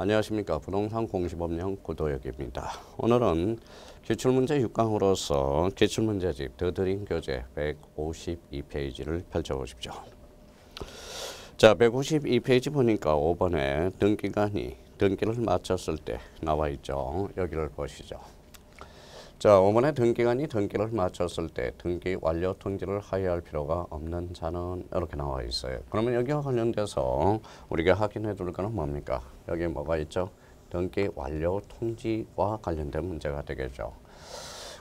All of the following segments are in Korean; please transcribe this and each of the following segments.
안녕하십니까. 부동산 공시법령 구도혁입니다. 오늘은 기출문제 6강으로서 기출문제집 더드림 교재 152페이지를 펼쳐보십시오. 자, 152페이지 보니까 5번에 등기를 마쳤을 때 나와 있죠. 여기를 보시죠. 자, 5번에 등기를 마쳤을 때 등기 완료 통지를 하여할 필요가 없는 자는 이렇게 나와 있어요. 그러면 여기와 관련돼서 우리가 확인해 둘 거는 뭡니까? 여기 뭐가 있죠? 등기 완료 통지와 관련된 문제가 되겠죠.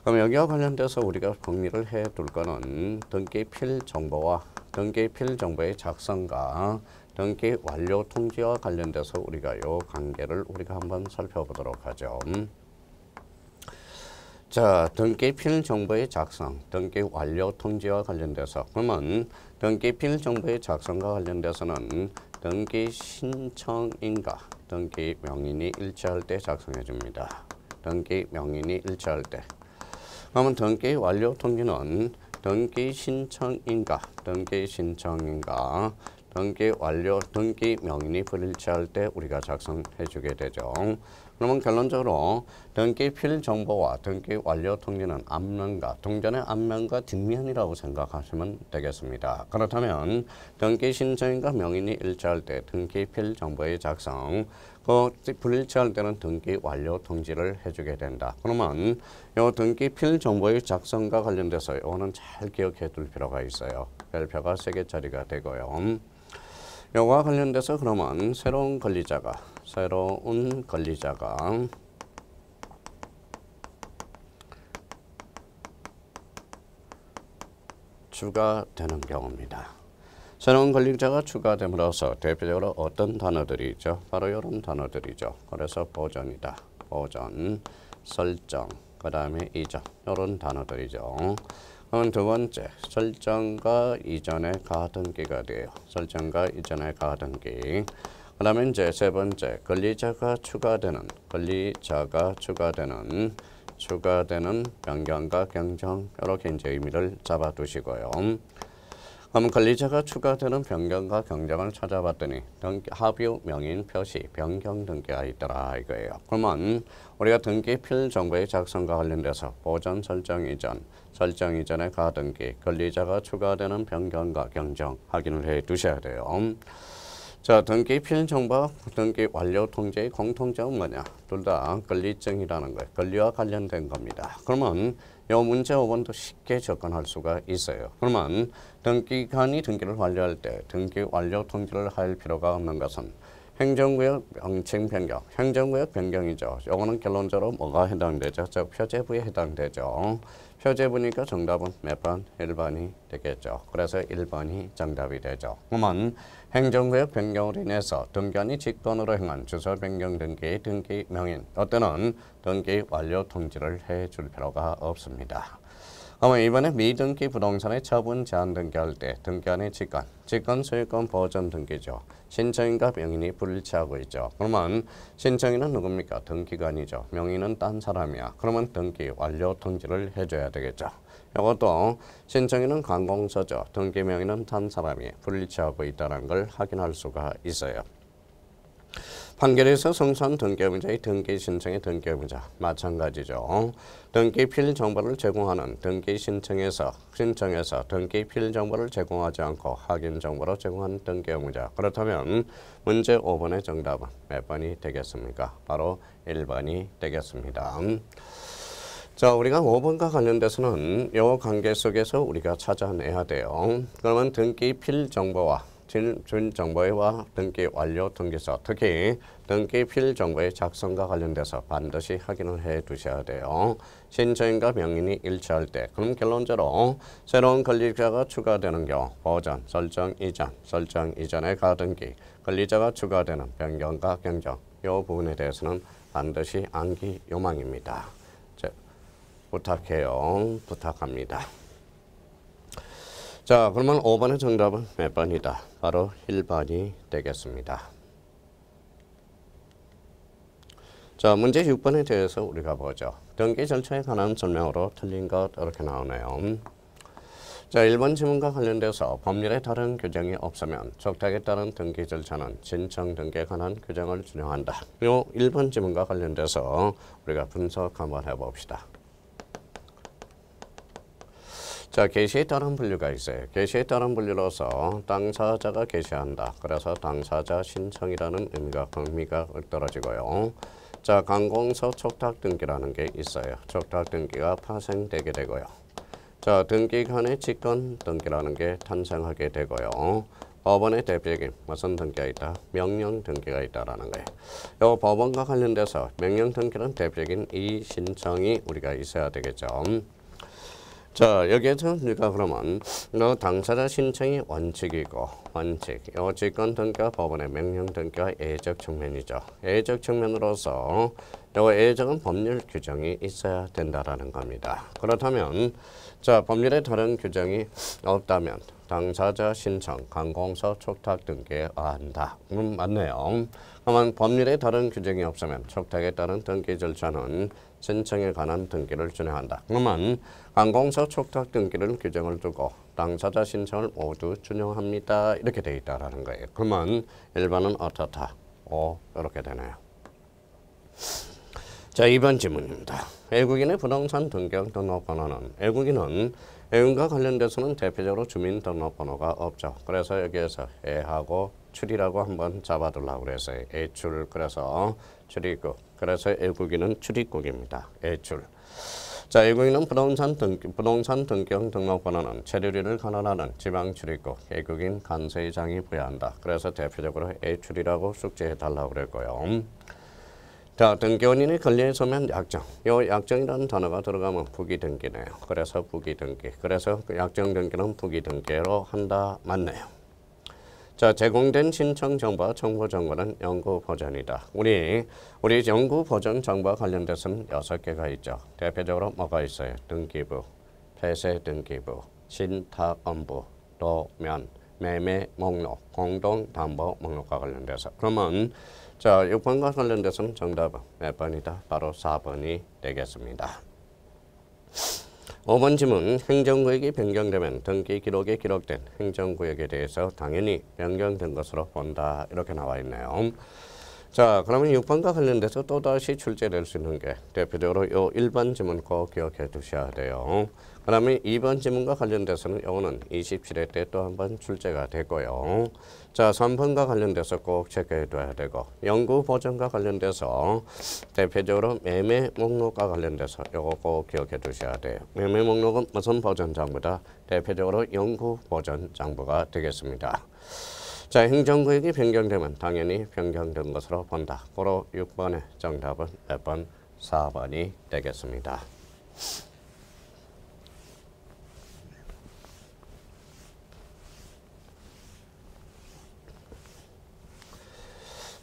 그럼 여기와 관련돼서 우리가 정리를 해 둘 거는 등기필 정보와 등기필 정보의 작성과 등기 완료 통지와 관련돼서 우리가 이 관계를 우리가 한번 살펴보도록 하죠. 자, 등기필 정보의 작성, 등기 완료 통지와 관련돼서 그러면 등기필 정보의 작성과 관련돼서는 등기 신청인과 등기 명인이 일치할 때 작성해 줍니다. 등기 명인이 일치할 때. 그러면 등기 완료 통지는 등기 신청인과 등기 명인이 불일치할 때 우리가 작성해 주게 되죠. 그러면 결론적으로 등기필 정보와 등기 완료 통지는 앞면과 동전의 앞면과 뒷면이라고 생각하시면 되겠습니다. 그렇다면 등기 신청인과 명인이 일치할 때 등기필 정보의 작성, 그 불일치할 때는 등기 완료 통지를 해주게 된다. 그러면 이 등기필 정보의 작성과 관련돼서 이거는 잘 기억해 둘 필요가 있어요. 별표가 3개짜리가 되고요. 이거와 관련돼서 그러면 새로운 권리자가 추가되는 경우입니다. 새로운 권리자가 추가됨으로써 대표적으로 어떤 단어들이 있죠? 바로 이런 단어들이죠. 그래서 보전이다. 보전, 설정, 그 다음에 이전 이런 단어들이죠. 그럼 두 번째, 설정과 이전의 가등기가 돼요. 설정과 이전의 가등기. 그 다음에 이제 세 번째, 권리자가 추가되는 변경과 경정 이렇게 이제 의미를 잡아두시고요. 그럼 권리자가 추가되는 변경과 경정을 찾아봤더니 합유 명인 표시 변경 등기가 있더라 이거예요. 그러면 우리가 등기필 정보의 작성과 관련돼서 보전 설정 이전의 가등기, 권리자가 추가되는 변경과 경정 확인을 해 두셔야 돼요. 자, 등기필 정보와 등기 완료 통지의 공통점은 뭐냐? 둘 다 권리증이라는 거예요. 권리와 관련된 겁니다. 그러면 이 문제 5번도 쉽게 접근할 수가 있어요. 그러면 등기관이 등기를 완료할 때 등기 완료 통지를 할 필요가 없는 것은 행정구역 명칭 변경, 행정구역 변경이죠. 이거는 결론적으로 뭐가 해당되죠? 저 표제부에 해당되죠. 표제부니까 정답은 몇 번? 1번이 되겠죠. 그래서 1번이 정답이 되죠. 그러면 행정구역 변경으로 인해서 등기관이 직권으로 행한 주소 변경 등기 명인 어때는 등기 완료 통지를 해줄 필요가 없습니다. 그러면 이번에 미등기 부동산의 처분 제한 등기할 때 등기관의 직권 소유권 보전 등기죠. 신청인과 명인이 불일치하고 있죠. 그러면 신청인은 누굽니까? 등기관이죠. 명인은 딴 사람이야. 그러면 등기 완료 통지를 해줘야 되겠죠. 이것도 신청인은 관공서죠. 등기 명인은 딴 사람이 불일치하고 있다는 걸 확인할 수가 있어요. 판결에서 성사한 등기의무자의 등기 신청의 등기의무자 마찬가지죠. 등기필 정보를 제공하는 등기 신청에서 등기필 정보를 제공하지 않고 확인 정보로 제공하는 등기의무자. 그렇다면 문제 5번의 정답은 몇 번이 되겠습니까? 바로 1번이 되겠습니다. 자, 우리가 5번과 관련돼서는 이 관계 속에서 우리가 찾아내야 돼요. 그러면 등기필 정보와 정보와 등기 완료 통지서, 특히 등기필 정보의 작성과 관련돼서 반드시 확인을 해 두셔야 돼요. 신청인과 명인이 일치할 때, 그럼 결론적으로 새로운 권리자가 추가되는 경우 보전, 설정 이전의 가등기, 권리자가 추가되는 변경과 경정 이 부분에 대해서는 반드시 암기 요망입니다. 부탁합니다. 자, 그러면 5번의 정답은 몇 번이다? 바로 1번이 되겠습니다. 자, 문제 6번에 대해서 우리가 보죠. 등기 절차에 관한 설명으로 틀린 것 이렇게 나오네요. 자, 1번 지문과 관련돼서 법률에 다른 규정이 없으면 촉탁에 따른 등기 절차는 신청 등기에 관한 규정을 준용한다. 요 1번 지문과 관련돼서 우리가 분석 한번 해봅시다. 자, 개시에 따른 분류가 있어요. 개시에 따른 분류로서 당사자가 개시한다. 그래서 당사자 신청이라는 의미가 떨어지고요. 자, 관공서 촉탁 등기라는 게 있어요. 촉탁 등기가 파생되게 되고요. 자, 등기간의 직권 등기라는 게 탄생하게 되고요. 법원의 대표적인 무슨 등기가 있다? 명령 등기가 있다라는 거예요. 요 법원과 관련돼서 명령 등기는 대표적인 이 신청이 우리가 있어야 되겠죠. 자, 여기에서 우리가 그러면 당사자 신청이 원칙이고 원칙, 요 직권 등기와 법원의 명령 등기와 예적 측면이죠. 예적 측면으로서 요 예적은 법률 규정이 있어야 된다라는 겁니다. 그렇다면 자, 법률에 다른 규정이 없다면 당사자 신청, 관공서 촉탁 등기에 한다. 맞네요. 그러면 법률에 다른 규정이 없으면 촉탁에 따른 등기 절차는 신청에 관한 등기를 준용한다. 그러면 관공서 촉탁 등기를 규정을 두고 당사자 신청을 모두 준용합니다. 이렇게 되어 있다라는 거예요. 그러면 1번은 어떻다? 이렇게 되네요. 자, 2번 질문입니다. 외국인의 부동산 등기등록번호는 외국인은 외국인과 관련돼서는 대표적으로 주민등록번호가 없죠. 그래서 여기에서 애하고 출이라고 한번 잡아두려고 그랬어요. 애출, 그래서 출입국. 그래서 외국인은 출입국입니다. 애출. 자, 외국인은 부동산 등기등록번호는 체류리를 관할하는 지방 출입국 외국인 관세청이 부여한다. 그래서 대표적으로 애출이라고 숙지해달라고 그랬고요. 자, 등기원인의 권리에 서면 약정. 요 약정이라는 단어가 들어가면 부기등기네요. 그래서 부기등기. 그래서 그 약정 등기는 부기등기로 한다. 맞네요. 자, 제공된 신청 정보와 정보 정보는 연구 버전이다. 우리 연구 버전 정보와 관련돼서는 6개가 있죠. 대표적으로 뭐가 있어요? 등기부, 폐쇄 등기부, 신탁업무, 도면, 매매 목록, 공동 담보 목록과 관련돼서. 그러면 자, 6번과 관련돼서는 정답은 몇 번이다? 바로 4번이 되겠습니다. 5번 질문, 행정구역이 변경되면 등기 기록에 기록된 행정구역에 대해서 당연히 변경된 것으로 본다. 이렇게 나와 있네요. 자, 그러면 6번과 관련돼서 또다시 출제될 수 있는 게 대표적으로 요 1번 지문 꼭 기억해 두셔야 돼요. 그 다음에 2번 지문과 관련돼서는 요거는 27회 때 또 한번 출제가 되고요. 자, 3번과 관련돼서 꼭 체크해 둬야 되고, 연구 버전과 관련돼서 대표적으로 매매 목록과 관련돼서 요거 꼭 기억해 두셔야 돼요. 매매 목록은 무슨 버전 장부다? 대표적으로 연구 버전 장부가 되겠습니다. 자, 행정구역이 변경되면 당연히 변경된 것으로 본다. 바로 6번의 정답은 몇 번? 4번이 되겠습니다.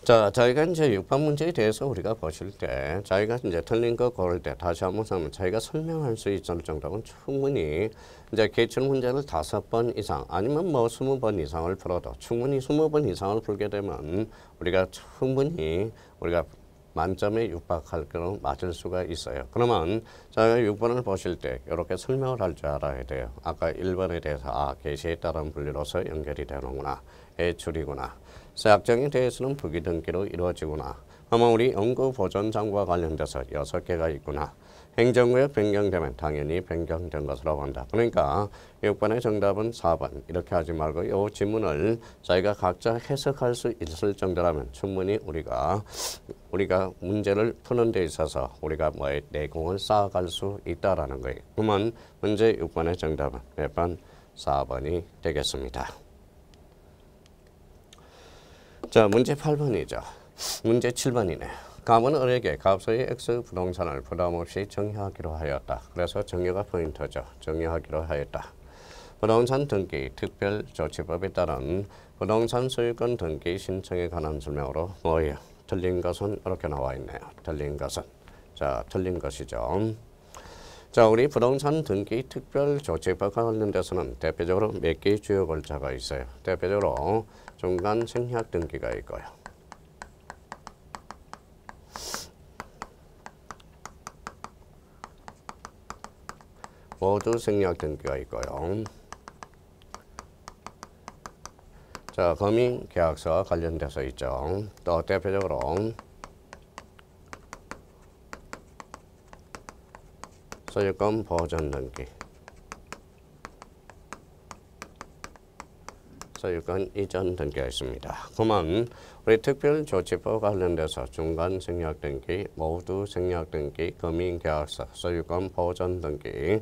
자, 저희가 이제 6번 문제에 대해서 우리가 보실 때, 저희가 이제 틀린 거 고를 때 다시 한번 보면 저희가 설명할 수 있을 정도면 충분히 이제 기출 문제를 5번 이상 아니면 뭐 20번 이상을 풀어도 충분히 20번 이상을 풀게 되면 우리가 충분히 우리가 만점에 육박할 거는 맞을 수가 있어요. 그러면 저희가 6번을 보실 때 이렇게 설명을 할 줄 알아야 돼요. 아까 1번에 대해서 개시에 따른 분류로서 연결이 되는구나. 애출이구나. 약정에 대해서는 부기등기로 이루어지구나. 그러면 우리 연구 보존 장부와 관련돼서 6개가 있구나. 행정구역 변경되면 당연히 변경된 것으로 본다. 그러니까 6번의 정답은 4번. 이렇게 하지 말고 이 지문을 저희가 각자 해석할 수 있을 정도라면 충분히 우리가 문제를 푸는 데 있어서 우리가 뭐의 내공을 쌓아갈 수 있다라는 거예요. 그러면 문제 6번의 정답은 몇 번? 4번이 되겠습니다. 자, 문제 8번이죠. 문제 7번이네. 갑은 을에게 갑소의 X 부동산을 부담없이 정여하기로 하였다. 그래서 정여가 포인트죠. 정여하기로 하였다. 부동산 등기 특별조치법에 따른 부동산 소유권 등기 신청에 관한 설명으로 뭐예요? 틀린 것은 이렇게 나와 있네요. 틀린 것은. 자, 틀린 것이죠. 자, 우리 부동산 등기 특별조치법과 관련돼서는 대표적으로 몇 개의 주요 절차가 있어요. 대표적으로 중간 생략 등기가 있고요. 모두 생략 등기가 있고요. 자, 금융계약서와 관련돼서 있죠. 또 대표적으로 소유권 보존 등기, 소유권 이전 등기가 있습니다. 그러면 우리 특별조치법 관련돼서 중간 생략 등기, 모두 생략 등기, 금융계약서, 소유권 보존 등기,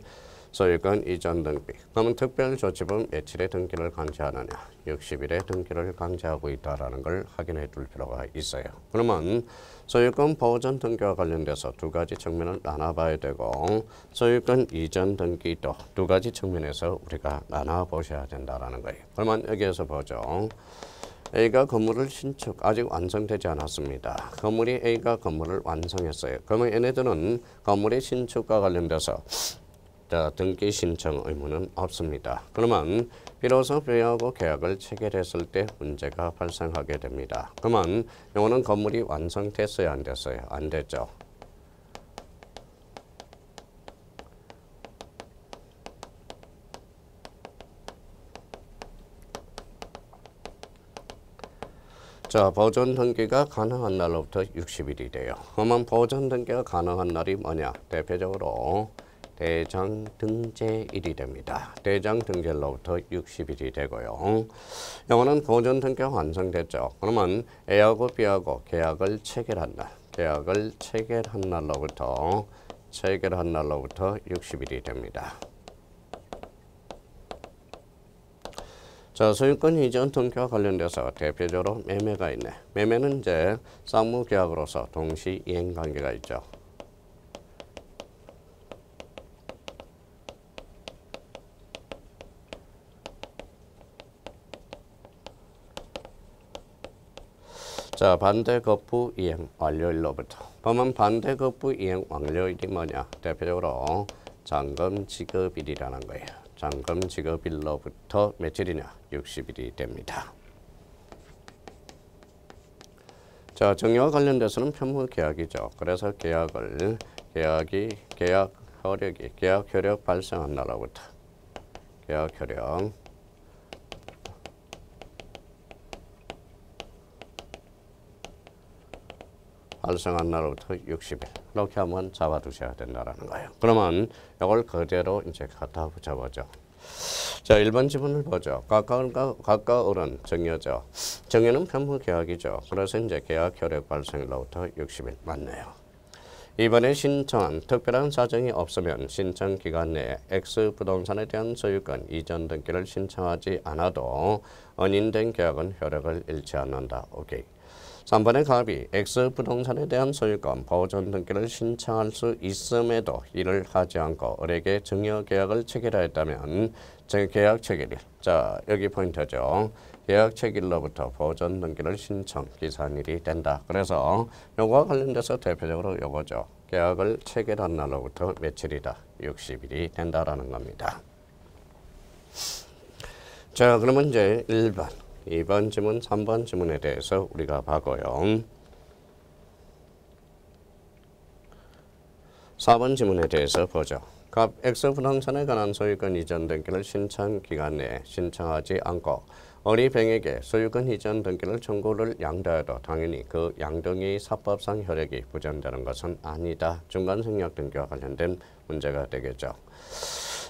소유권 이전 등기. 그러면 특별조치법 며칠의 등기를 강제하느냐? 60일의 등기를 강제하고 있다는 걸 확인해 둘 필요가 있어요. 그러면 소유권 보존 등기와 관련돼서 두 가지 측면을 나눠봐야 되고 소유권 이전 등기도 두 가지 측면에서 우리가 나눠보셔야 된다는 거예요. 그러면 여기에서 보죠. A가 건물을 신축, 아직 완성되지 않았습니다. 건물이 A가 건물을 완성했어요. 그러면 얘네들은 건물의 신축과 관련돼서 등기 신청 의무는 없습니다. 그러면 비로소 B하고 계약을 체결했을 때 문제가 발생하게 됩니다. 그러면 이거는 건물이 완성됐어요, 안 됐어요? 안 됐죠. 자, 보존 등기가 가능한 날로부터 60일이 돼요. 그러면 보존 등기가 가능한 날이 뭐냐? 대표적으로 대장 등재일이 됩니다. 대장 등재일로부터 60일이 되고요. 이거는 보존 등기가 완성됐죠. 그러면 A하고 B하고 계약을 체결한 날, 계약을 체결한 날로부터 60일이 됩니다. 자, 소유권 이전 등기와 관련돼서 대표적으로 매매가 있네. 매매는 이제 쌍무계약으로서 동시 이행 관계가 있죠. 자, 반대급부 이행 완료일로부터. 그러면 반대급부 이행 완료일이 뭐냐? 대표적으로 잔금 지급일이라는 거예요. 잔금 지급일로부터 며칠이냐? 60일이 됩니다. 자, 정리와 관련돼서는 편무계약이죠. 그래서 계약 효력 발생한 날로부터 계약 효력 발생한 날로부터 60일 이렇게 한번 잡아두셔야 된다는 거예요. 그러면 이걸 그대로 이제 갖다 붙여보죠. 자, 1번 지문을 보죠. 가까울은 정여죠. 정여는 편무계약이죠. 그래서 이제 계약 효력 발생일로부터 60일 맞네요. 이번에 신청한 특별한 사정이 없으면 신청 기간 내에 X 부동산에 대한 소유권 이전 등기를 신청하지 않아도 언인된 계약은 효력을 잃지 않는다. 오케이. 3번의 갑이 X 부동산에 대한 소유권 보존 등기를 신청할 수 있음에도 이를 하지 않고 을에게 증여 계약을 체결하였다면 계약 체결일. 자, 여기 포인트죠. 계약 체결로부터 보존 등기를 신청 기산일이 된다. 그래서 요거와 관련돼서 대표적으로 요거죠. 계약을 체결한 날로부터 며칠이다. 60일이 된다라는 겁니다. 자, 그러면 이제 1번 2번 지문, 3번 지문에 대해서 우리가 봐고요. 4번 지문에 대해서 보죠. 갑 X 부동산에 관한 소유권 이전 등기를 신청 기간 내에 신청하지 않고 을이 병에게 소유권 이전 등기를 청구를 양도해도 당연히 그 양등의 사법상 효력이 부정되는 것은 아니다. 중간생략 등기와 관련된 문제가 되겠죠.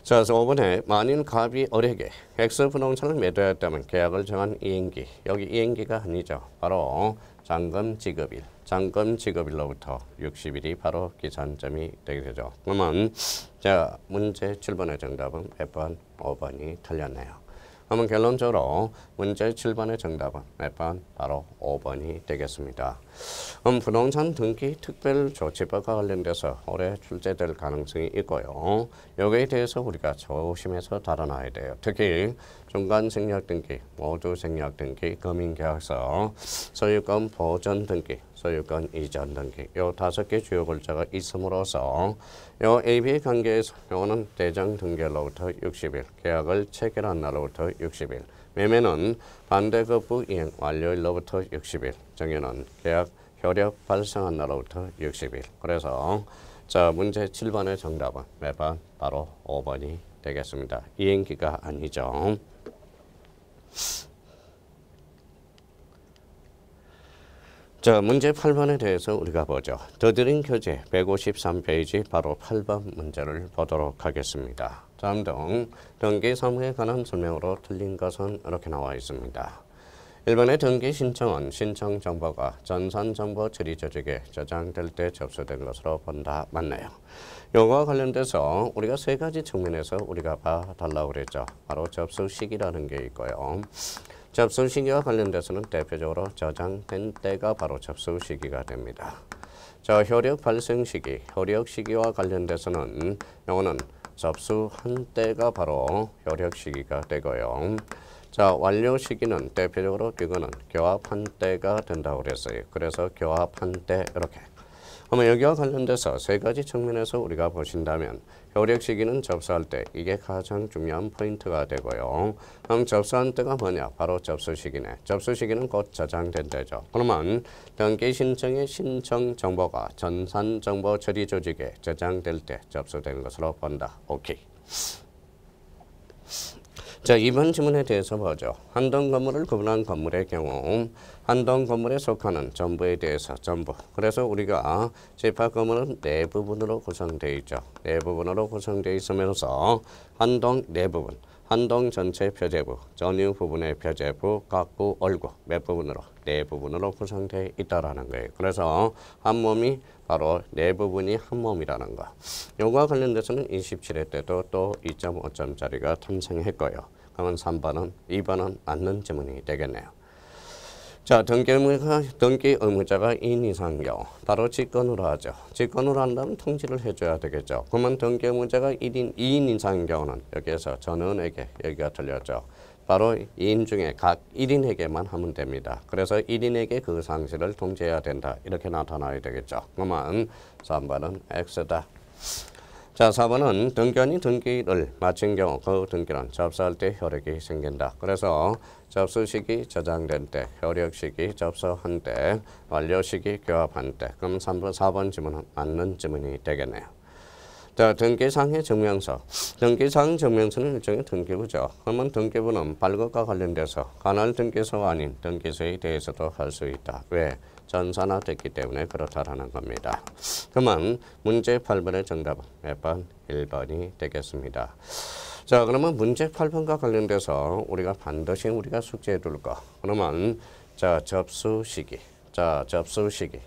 자, 그래서 5번에 만일 갑이 을에게 X 부동산을 매도했다면 계약을 정한 이행기, 여기 이행기가 아니죠. 바로 잔금 지급일, 잔금 지급일로부터 60일이 바로 기산점이 되게 되죠. 그러면 자, 문제 7번의 정답은 몇 번? 5번이 틀렸네요. 그러면 결론적으로 문제 7번의 정답은 몇 번? 바로 5번이 되겠습니다. 그럼 부동산 등기 특별조치법과 관련돼서 올해 출제될 가능성이 있고요. 여기에 대해서 우리가 조심해서 다뤄놔야 돼요. 특히 중간 생략 등기, 모두 생략 등기, 금융계약서, 소유권 보존 등기, 소유권 이전 등기 이 5개 주요 글자가 있음으로써 요 AB 관계에서 요거는 대장 등기로부터 60일, 계약을 체결한 날로부터 60일, 매매는 반대급부 이행 완료일로부터 60일, 정여는 계약 효력 발생한 날로부터 60일. 그래서 자, 문제 7번의 정답은 몇 번? 바로 5번이 되겠습니다. 이행기가 아니죠. 자, 문제 8번에 대해서 우리가 보죠. 더드림 교재 153페이지 바로 8번 문제를 보도록 하겠습니다. 다음 등 등기 사무에 관한 설명으로 틀린 것은 이렇게 나와 있습니다. 1번의 등기 신청은 신청 정보가 전산 정보 처리 조직에 저장될 때 접수된 것으로 본다. 맞나요? 이거와 관련돼서 우리가 세 가지 측면에서 우리가 봐달라고 그랬죠. 바로 접수 시기라는 게 있고요. 접수 시기와 관련돼서는 대표적으로 저장된 때가 바로 접수 시기가 됩니다. 자, 효력 발생 시기, 효력 시기와 관련돼서는 요거는 접수한 때가 바로 효력 시기가 되고요. 자, 완료 시기는 대표적으로 이거는 교합한 때가 된다고 그랬어요. 그래서 교합한 때 이렇게. 그러면 여기와 관련돼서 세 가지 측면에서 우리가 보신다면 효력 시기는 접수할 때 이게 가장 중요한 포인트가 되고요. 그럼 접수한 때가 뭐냐? 바로 접수 시기네. 접수 시기는 곧 저장된 때죠. 그러면 등기 신청의 신청 정보가 전산 정보 처리 조직에 저장될 때 접수된 것으로 본다. 오케이. 자, 이번 지문에 대해서 보죠. 한 동 건물을 구분한 건물의 경우 한 동 건물에 속하는 전부에 대해서 전부. 그래서 우리가 집합 건물은 네 부분으로 구성되어 있죠. 네 부분으로 구성되어 있으면서 한 동 네 부분, 한 동 전체 표제부, 전유 부분의 표제부, 각구, 얼구 몇 부분으로? 네 부분으로 구성되어 있다라는 거예요. 그래서 한 몸이 바로 네 부분이 한 몸이라는 거. 요거와 관련돼서는 27회 때도 또 2.5점짜리가 탄생했고요. 그러면 3번은 2번은 맞는 지문이 되겠네요. 자, 등기 의무자가 2인 이상인 경우 바로 직권으로 하죠. 직권으로 한다면 통지를 해줘야 되겠죠. 그러면 등기 의무자가 2인 이상인 경우는 여기에서 전원에게 여기가 틀렸죠. 바로 2인 중에 각 1인에게만 하면 됩니다. 그래서 1인에게 그 상실을 통지해야 된다. 이렇게 나타나야 되겠죠. 그러면 3번은 X다. 자, 4번은 등기원이 등기를 마친 경우 그 등기는 접수할 때 효력이 생긴다. 그래서 접수 시기 저장된 때, 효력 시기 접수한 때, 완료 시기 교합한 때. 그럼 4번 지문은 맞는 지문이 되겠네요. 자, 등기상의 증명서. 등기상 증명서는 일종의 등기부죠. 그러면 등기부는 발급과 관련돼서 관할 등기소가 아닌 등기소에 대해서도 할 수 있다. 왜? 전산화됐기 때문에 그렇다라는 겁니다. 그러면 문제 8번의 정답은 몇 번? 1번이 되겠습니다. 자, 그러면 문제 8번과 관련돼서 우리가 반드시 우리가 숙지해 둘 거. 그러면 자, 접수 시기. 자, 접수 시기.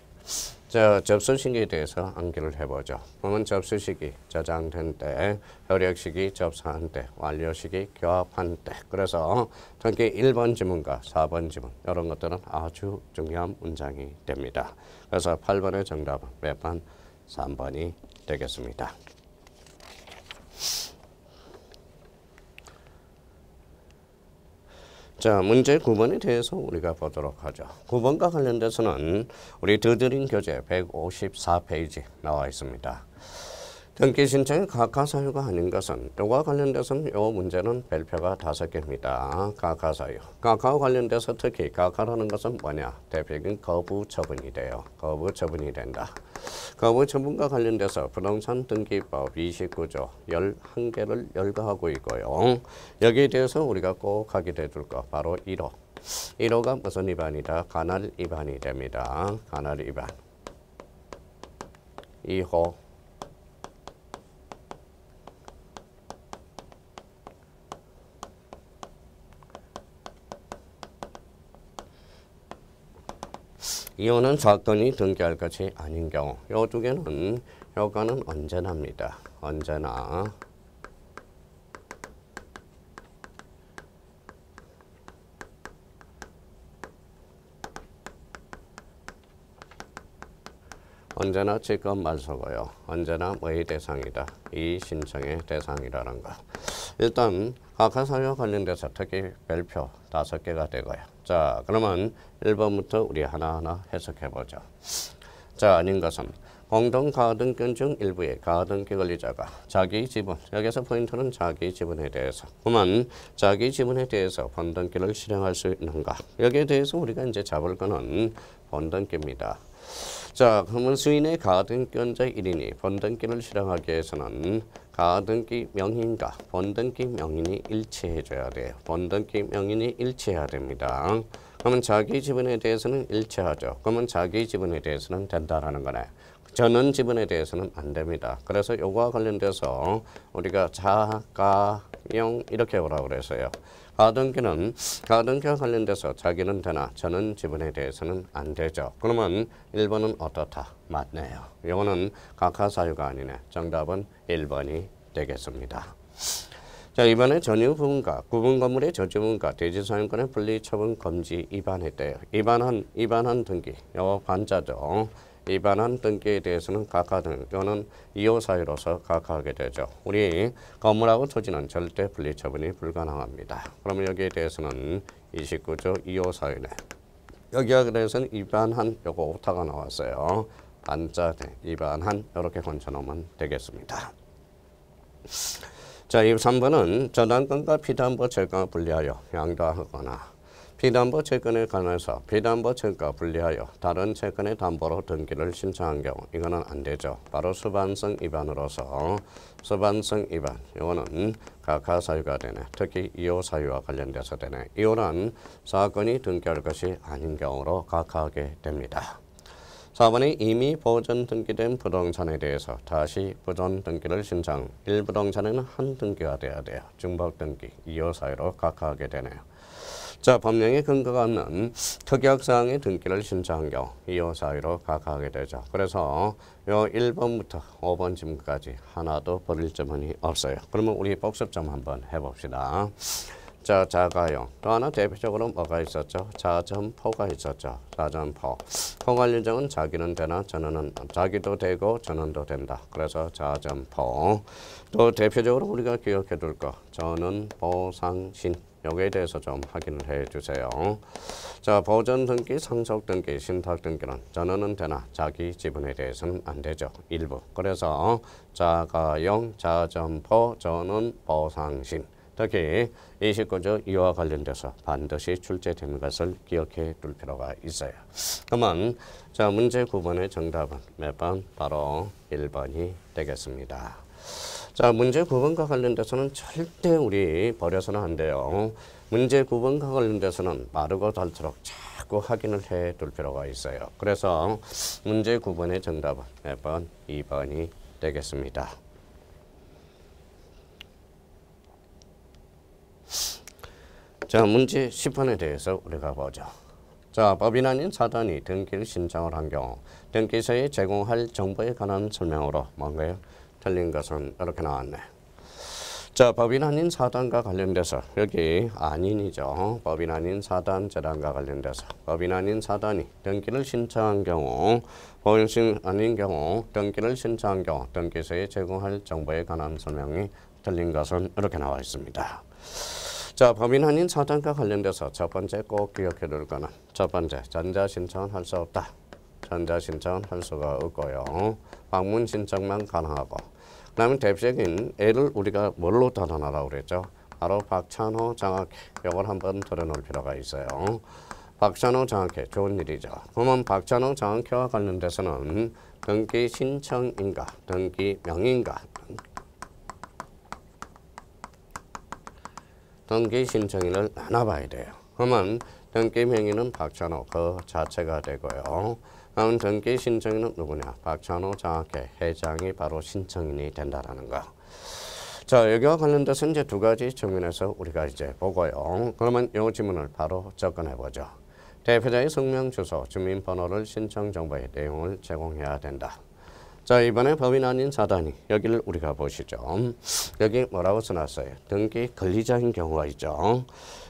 자, 접수 시기에 대해서 암기를 해보죠. 그러면 접수 시기 저장된 때, 효력 시기 접수한 때, 완료 시기 교합한 때. 그래서 특히 1번 지문과 4번 지문 이런 것들은 아주 중요한 문장이 됩니다. 그래서 8번의 정답은 몇 번? 3번이 되겠습니다. 자, 문제 9번에 대해서 우리가 보도록 하죠. 9번과 관련돼서는 우리 더드림 교재 154페이지 나와 있습니다. 등기 신청의 가카사유가 아닌 것은 이와 관련돼서는 이 문제는 별표가 5개입니다. 가카사유. 가카와 관련돼서 특히 가카라는 것은 뭐냐? 대표적인 거부 처분이 돼요. 거부 처분이 된다. 거부 처분과 관련돼서 부동산 등기법 29조 11개를 열거하고 있고요. 여기에 대해서 우리가 꼭 하게 돼둘 거 바로 1호. 1호가 무슨 위반이다? 관할 위반이 됩니다. 관할 위반. 2호. 이호는 사건이 등기할 것이 아닌 경우. 이 두 개는 효과는 언제나입니다. 언제나. 언제나 직권 말소고요. 언제나 뭐의 대상이다. 이 신청의 대상이라는 것. 일단 가카사유와 관련돼서 특히 별표 5개가 되고요. 자, 그러면 1번부터 우리 하나하나 해석해보죠. 자, 아닌 것은 공동가등권 중 일부의 가등기 권리자가 자기 지분, 여기서 포인트는 자기 지분에 대해서. 그러면 자기 지분에 대해서 본등기를 실행할 수 있는가? 여기에 대해서 우리가 이제 잡을 거는 본등기입니다. 자, 그러면 수인의 가등기원자 1인이 본등기를 실행하기 위해서는 가등기 명인과 본등기 명인이 일치해줘야 돼요. 본등기 명인이 일치해야 됩니다. 그러면 자기 지분에 대해서는 일치하죠. 그러면 자기 지분에 대해서는 된다라는 거네. 전원 지분에 대해서는 안 됩니다. 그래서 요거와 관련돼서 우리가 자가용 이렇게 오라고 그랬어요. 가등기와 관련돼서 자기는 되나 전원 지분에 대해서는 안 되죠. 그러면 1번은 어떻다? 맞네요. 이거는 각하사유가 아니네. 정답은 1번이 되겠습니다. 자, 이번에 전유 부분과 구분 건물의 저지분과 대지사용권의 분리 처분 금지 위반했대요. 위반한 등기, 요 반자죠. 위반한 등기에 대해서는 각하등, 이거는 이호사유로서 각하하게 되죠. 우리 건물하고 토지는 절대 분리 처분이 불가능합니다. 그러면 여기에 대해서는 29조 이호사유네. 여기에 대해서는 위반한 요거 오타가 나왔어요. 반자 위반한 이렇게 건쳐놓으면 되겠습니다. 자, 이 3번은 저당권과 피담보 채권을 분리하여 양도하거나 피담보 채권에 관해서 피담보 채권과 분리하여 다른 채권의 담보로 등기를 신청한 경우 이거는 안 되죠. 바로 수반성 위반으로서 수반성 위반 이거는 각하사유가 되네. 특히 이호사유와 관련돼서 되네. 이호는 사건이 등기할 것이 아닌 경우로 각하하게 됩니다. 4번에 이미 보존 등기된 부동산에 대해서 다시 보존 등기를 신청. 1부동산에는 한 등기가 돼야 돼요. 중복 등기, 이호사유로 각하하게 되네요. 자, 법령의 근거가 없는 특약사항의 등기를 신청한 경우 이호사유로 각하하게 되죠. 그래서 요 1번부터 5번 지문까지 하나도 버릴 점은 없어요. 그러면 우리 복습점 한번 해봅시다. 자, 자가용. 또 하나 대표적으로 뭐가 있었죠? 자점포가 있었죠. 자점포. 포관리정은 자기는 되나 전원은 자기도 되고 전원도 된다. 그래서 자점포. 또 대표적으로 우리가 기억해 둘 거. 전원 보상신. 여기에 대해서 좀 확인을 해 주세요. 자, 보존 등기, 상속 등기, 신탁 등기는 전원은 되나 자기 지분에 대해서는 안 되죠. 일부. 그래서 자가용, 자점포, 전원, 보상신. 특히 29조 이와 관련돼서 반드시 출제되는 것을 기억해 둘 필요가 있어요. 그러면 자, 문제 9번의 정답은 몇 번? 바로 1번이 되겠습니다. 자, 문제 9번과 관련돼서는 절대 우리 버려서는 안 돼요. 문제 9번과 관련돼서는 마르고 닳도록 자꾸 확인을 해 둘 필요가 있어요. 그래서 문제 9번의 정답은 몇 번? 2번이 되겠습니다. 자, 문제 10번에 대해서 우리가 보죠. 자, 법인 아닌 사단이 등기를 신청을 한 경우 등기서에 제공할 정보에 관한 설명으로 뭔가요? 틀린 것은 이렇게 나왔네. 자, 법인 아닌 사단과 관련돼서 여기 아닌이죠. 법인 아닌 사단 재단과 관련돼서 법인 아닌 사단이 등기를 신청한 경우 법인 아닌 경우 등기를 신청한 경우 등기서에 제공할 정보에 관한 설명이 틀린 것은 이렇게 나와 있습니다. 자, 법인 아닌 사단과 관련돼서 첫 번째 꼭 기억해 둘 거는 첫 번째, 전자신청은 할 수 없다. 전자신청은 할 수가 없고요. 방문 신청만 가능하고. 그 다음에 대표적인 애를 우리가 뭘로 단언하라고 그랬죠? 바로 박찬호 장학회. 이걸 한번 들어놓을 필요가 있어요. 박찬호 장학회 좋은 일이죠. 그러면 박찬호 장학회와 관련돼서는 등기 신청인가, 등기 명인가, 등기 신청인을 나눠봐야 돼요. 그러면 등기 명의는 박찬호 그 자체가 되고요. 다음 등기 신청인은 누구냐? 박찬호 장학회 회장이 바로 신청인이 된다라는 거. 자, 여기와 관련돼서 이제 두 가지 측면에서 우리가 이제 보고요. 그러면 이 지문을 바로 접근해 보죠. 대표자의 성명, 주소, 주민번호를 신청 정보의 내용을 제공해야 된다. 자, 이번에 법인 아닌 사단이 여기를 우리가 보시죠. 여기 뭐라고 써놨어요? 등기 권리자인 경우가 있죠.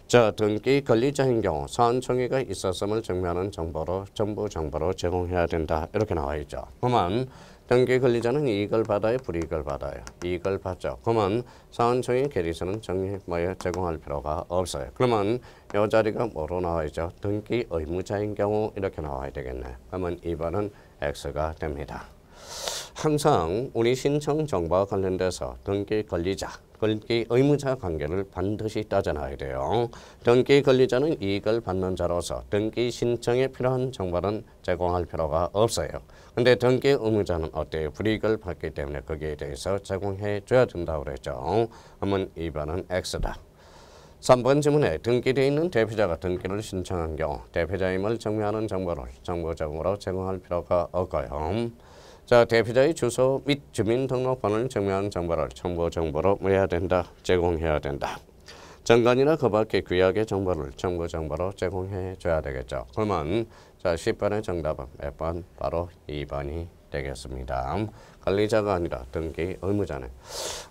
자, 등기 권리자인 경우 사안총회가 있었음을 증명하는 정보로 정부 정보로 제공해야 된다. 이렇게 나와 있죠. 그러면 등기 권리자는 이익을 받아요, 불이익을 받아요? 이익을 받죠. 그러면 사안총회 계리서는 제공할 필요가 없어요. 그러면 이 자리가 뭐로 나와 있죠? 등기 의무자인 경우 이렇게 나와야 되겠네. 그러면 2번은 X가 됩니다. 항상 우리 신청 정보와 관련돼서 등기 권리자, 등기 의무자 관계를 반드시 따져놔야 돼요. 등기 권리자는 이익을 받는 자로서 등기 신청에 필요한 정보는 제공할 필요가 없어요. 근데 등기 의무자는 어때요? 불이익을 받기 때문에 거기에 대해서 제공해 줘야 된다고 그랬죠. 그러면 2번은 X다. 3번 질문에 등기되어 있는 대표자가 등기를 신청한 경우 대표자임을 증명하는 정보를 정보적으로 제공할 필요가 없고요. 자, 대표자의 주소 및 주민등록번호를 증명하는 정보를 정보로 해야 된다. 제공해야 된다. 정관이나 그 밖의 규약의 정보를 정보로 제공해 줘야 되겠죠. 그러면 자 10번의 정답은 몇 번? 바로 2번이 되겠습니다. 관리자가 아니라 등기 의무자네.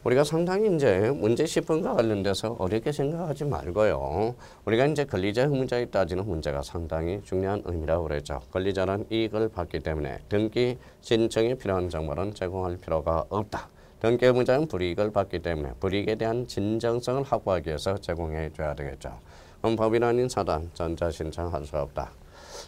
우리가 상당히 이제 문제 10번과 관련돼서 어렵게 생각하지 말고요. 우리가 이제 권리자 의무자에 따지는 문제가 상당히 중요한 의미라고 그랬죠. 권리자는 이익을 받기 때문에 등기 신청에 필요한 정보는 제공할 필요가 없다. 등기 의무자는 불이익을 받기 때문에 불이익에 대한 진정성을 확보하기 위해서 제공해 줘야 되겠죠. 그럼 법인 아닌 사단 전자신청할 수 없다.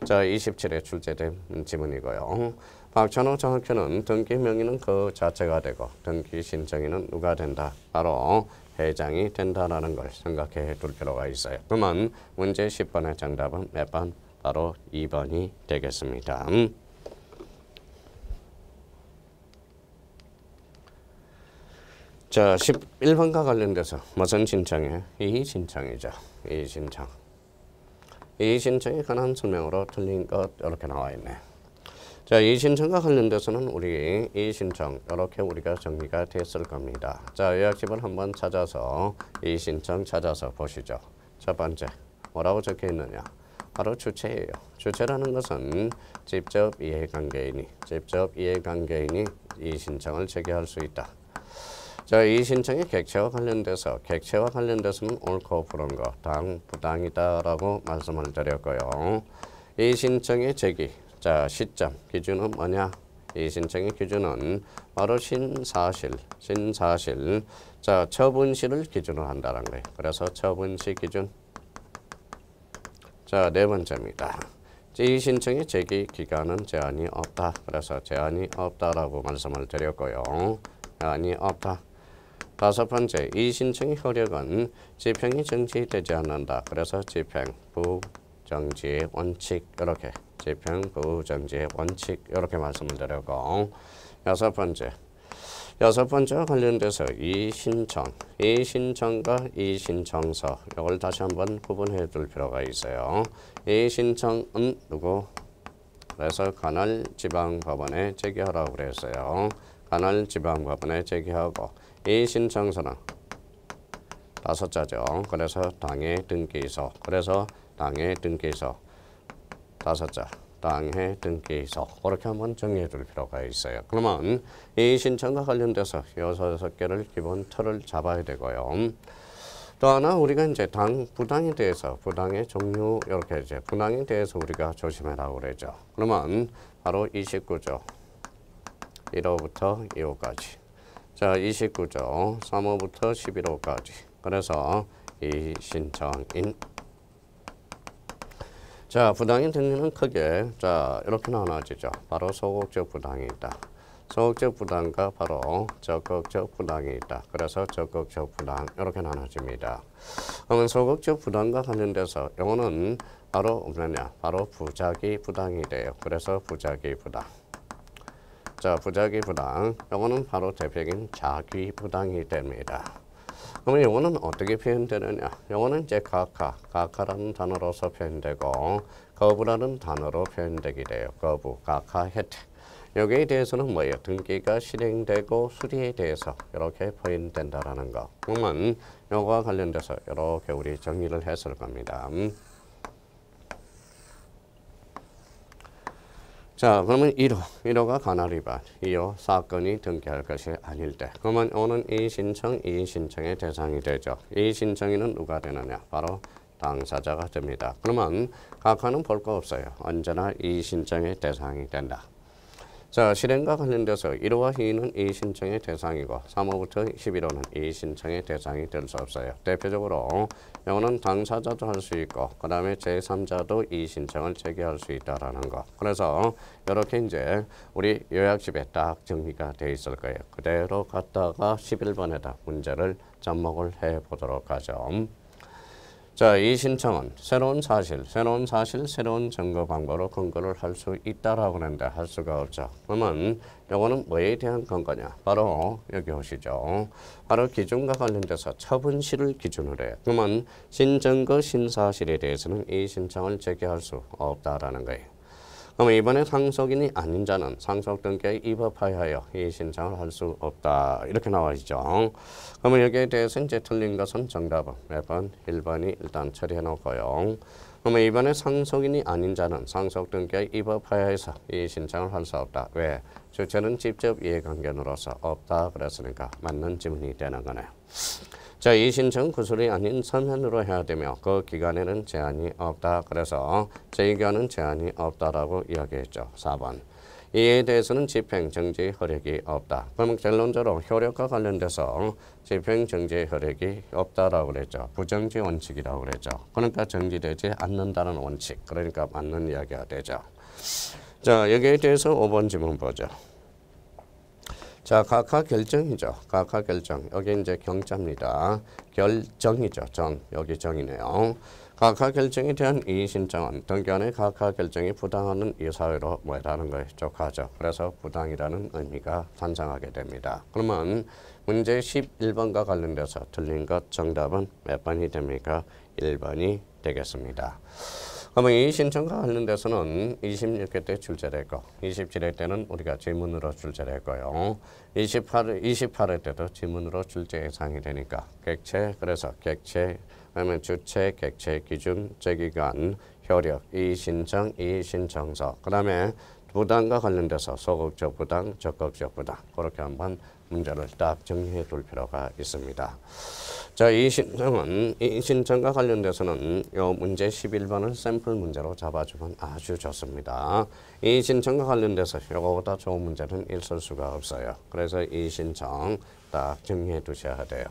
자, 27에 출제된 지문이고요. 박찬호 정학회는 등기 명의는 그 자체가 되고 등기 신청인은 누가 된다? 바로 회장이 된다라는 걸 생각해 둘 필요가 있어요. 그러면 문제 10번의 정답은 몇 번? 바로 2번이 되겠습니다. 자, 11번과 관련돼서 무슨 신청이에요? 이의신청이죠. 이의신청. 이의신청에 관한 설명으로 틀린 것 이렇게 나와 있네. 자, 이의신청과 관련돼서는 우리 이의신청 이렇게 우리가 정리가 됐을 겁니다. 자, 요약집을 한번 찾아서 이의신청 찾아서 보시죠. 첫 번째, 뭐라고 적혀 있느냐? 바로 주체예요. 주체라는 것은 직접 이해관계인이 이의신청을 제기할 수 있다. 자, 이 신청의 객체와 관련돼서는 옳고 그른 거, 당, 부당이다라고 말씀을 드렸고요. 이 신청의 제기, 자, 시점, 기준은 뭐냐? 이 신청의 기준은 바로 신사실. 자, 처분시를 기준으로 한다는 거예요. 그래서 처분시 기준. 자, 네 번째입니다. 이 신청의 제기 기간은 제한이 없다. 그래서 제한이 없다라고 말씀을 드렸고요. 제한이 없다. 다섯 번째, 이 신청의 효력은 집행이 정지되지 않는다. 그래서 집행, 부정지의 원칙 이렇게 집행, 부정지의 원칙 이렇게 말씀을 드렸고 여섯 번째와 관련돼서 이 신청과 이 신청서 이걸 다시 한번 구분해 둘 필요가 있어요. 이 신청은 누구? 그래서 관할 지방법원에 제기하라고 그랬어요. 관할 지방법원에 제기하고 이 신청서는 다섯 자죠. 그래서 당의 등기소. 다섯 자. 당의 등기소. 그렇게 한번 정리해 둘 필요가 있어요. 그러면 이 신청과 관련돼서 6개를 기본 틀을 잡아야 되고요. 또 하나 우리가 이제 부당에 대해서 부당의 종류 이렇게 이제 부당에 대해서 우리가 조심하라고 그러죠. 그러면 바로 29조 1호부터 2호까지. 자, 29조 3호부터 11호까지. 그래서 이 신청인. 자, 부당의 등류는 크게 자 이렇게 나눠지죠. 바로 소극적 부당이 있다. 소극적 부당과 바로 적극적 부당이 있다. 그래서 적극적 부당 이렇게 나눠집니다. 그러면 소극적 부당과 관련돼서 이거는 바로 뭐냐? 바로 부작위 부당이 돼요. 그래서 부작위 부당. 자, 부작위 부당. 이거는 바로 대표적인 자기 부당이 됩니다. 그러면 이거는 어떻게 표현되느냐? 이거는 이제 각하라는 단어로서 표현되고 거부라는 단어로 표현되게 돼요. 거부, 각하, 혜택. 여기에 대해서는 뭐예요? 등기가 실행되고 수리에 대해서 이렇게 표현된다라는 거. 그러면 이거와 관련돼서 이렇게 우리 정리를 했을 겁니다. 자, 그러면 1호가 관할 위반, 2호 사건이 등기할 것이 아닐 때. 그러면 오는 이의신청의 대상이 되죠. 이의신청인은 누가 되느냐? 바로 당사자가 됩니다. 그러면 각하는 볼 거 없어요. 언제나 이의신청의 대상이 된다. 자, 실행과 관련돼서 1호와 2는 이 신청의 대상이고 3호부터 11호는 이 신청의 대상이 될 수 없어요. 대표적으로 이거는 당사자도 할 수 있고 그 다음에 제3자도 이 신청을 제기할 수 있다라는 거. 그래서 이렇게 이제 우리 요약집에 딱 정리가 돼 있을 거예요. 그대로 갖다가 11번에다 문제를 접목을 해보도록 하죠. 자, 이 신청은 새로운 사실, 새로운 증거 방법으로 근거를 할 수 있다라고 하는데 할 수가 없죠. 그러면 이거는 뭐에 대한 근거냐? 바로 여기 오시죠. 바로 기준과 관련돼서 처분시를 기준으로 해요. 그러면 신증거, 신사실에 대해서는 이 신청을 제기할 수 없다라는 거예요. 그럼 이번에 상속인이 아닌 자는 상속 등기에 입법하여 이 신청을 할 수 없다. 이렇게 나와 있죠. 그러면 여기에 대해서 이제 틀린 것은 정답은 몇 번? 1번이 일단 처리해 놓고요. 그러면 이번에 상속인이 아닌 자는 상속 등기에 입법하여서 이 신청을 할 수 없다. 왜? 주체는 직접 이해관계로서 없다. 그랬으니까 맞는 지문이 되는 거네요. 자, 이 신청 구술이 아닌 서면으로 해야 되며 그 기간에는 제한이 없다. 그래서 제2기간은 제한이 없다라고 이야기했죠. 4번. 이에 대해서는 집행, 정지, 효력이 없다. 그러면 결론적으로 효력과 관련돼서 집행, 정지, 효력이 없다라고 그랬죠. 부정지 원칙이라고 그랬죠. 그러니까 정지되지 않는다는 원칙. 그러니까 맞는 이야기가 되죠. 자, 여기에 대해서 5번 지문 보죠. 자, 각하 결정이죠. 각하 결정. 여기 이제 경자입니다. 결정이죠. 여기 정이네요. 각하 결정에 대한 이의 신청은 등기관의 각하 결정이 부당하는 이 사유로 뭐라는 거에 족하죠. 그래서 부당이라는 의미가 탄생하게 됩니다. 그러면 문제 11번과 관련돼서 틀린 것 정답은 몇 번이 됩니까? 1번이 되겠습니다. 그러면 이 신청과 관련돼서는 26회 때 출제됐고 27회 때는 우리가 지문으로 출제됐고요. 28회 때도 지문으로 출제 예상이 되니까 객체, 그래서 객체, 그러면 주체, 객체, 기준, 제기관, 효력, 이 신청, 이 신청서, 그 다음에 부당과 관련돼서 소극적 부당, 적극적 부당, 그렇게 한번 문제를 딱 정리해 둘 필요가 있습니다. 자, 이 신청과 관련돼서는 요 문제 11번을 샘플 문제로 잡아주면 아주 좋습니다. 이 신청과 관련돼서 요거보다 좋은 문제는 있을 수가 없어요. 그래서 이 신청 딱 정리해 두셔야 돼요.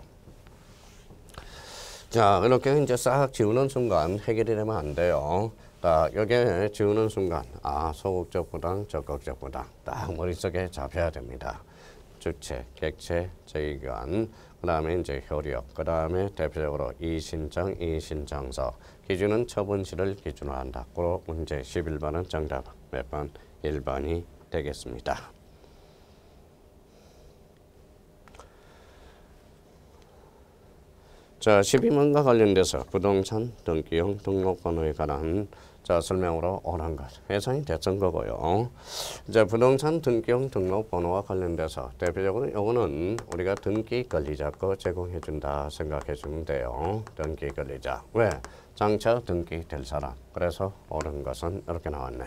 자, 이렇게 이제 싹 지우는 순간 해결이 되면 안 돼요. 딱 여기에 지우는 순간 소극적 부당, 적극적 부당 딱 머릿속에 잡혀야 됩니다. 주체, 객체, 제2기관, 그 다음에 이제 효력, 그 다음에 대표적으로 이 신청, 이 신청서, 기준은 처분시를 기준으로 한다. 그로 문제 11번은 정답 몇 번? 1번이 되겠습니다. 자, 12번과 관련돼서 부동산 등기용 등록번호에 관한 설명으로 오는 것 예상이 됐던 거고요. 이제 부동산 등기용 등록번호와 관련돼서 대표적으로 이거는 우리가 등기 권리자 거 제공해 준다 생각해 주면 돼요. 등기 권리자. 왜? 장차 등기 될 사람. 그래서 옳은 것은 이렇게 나왔네.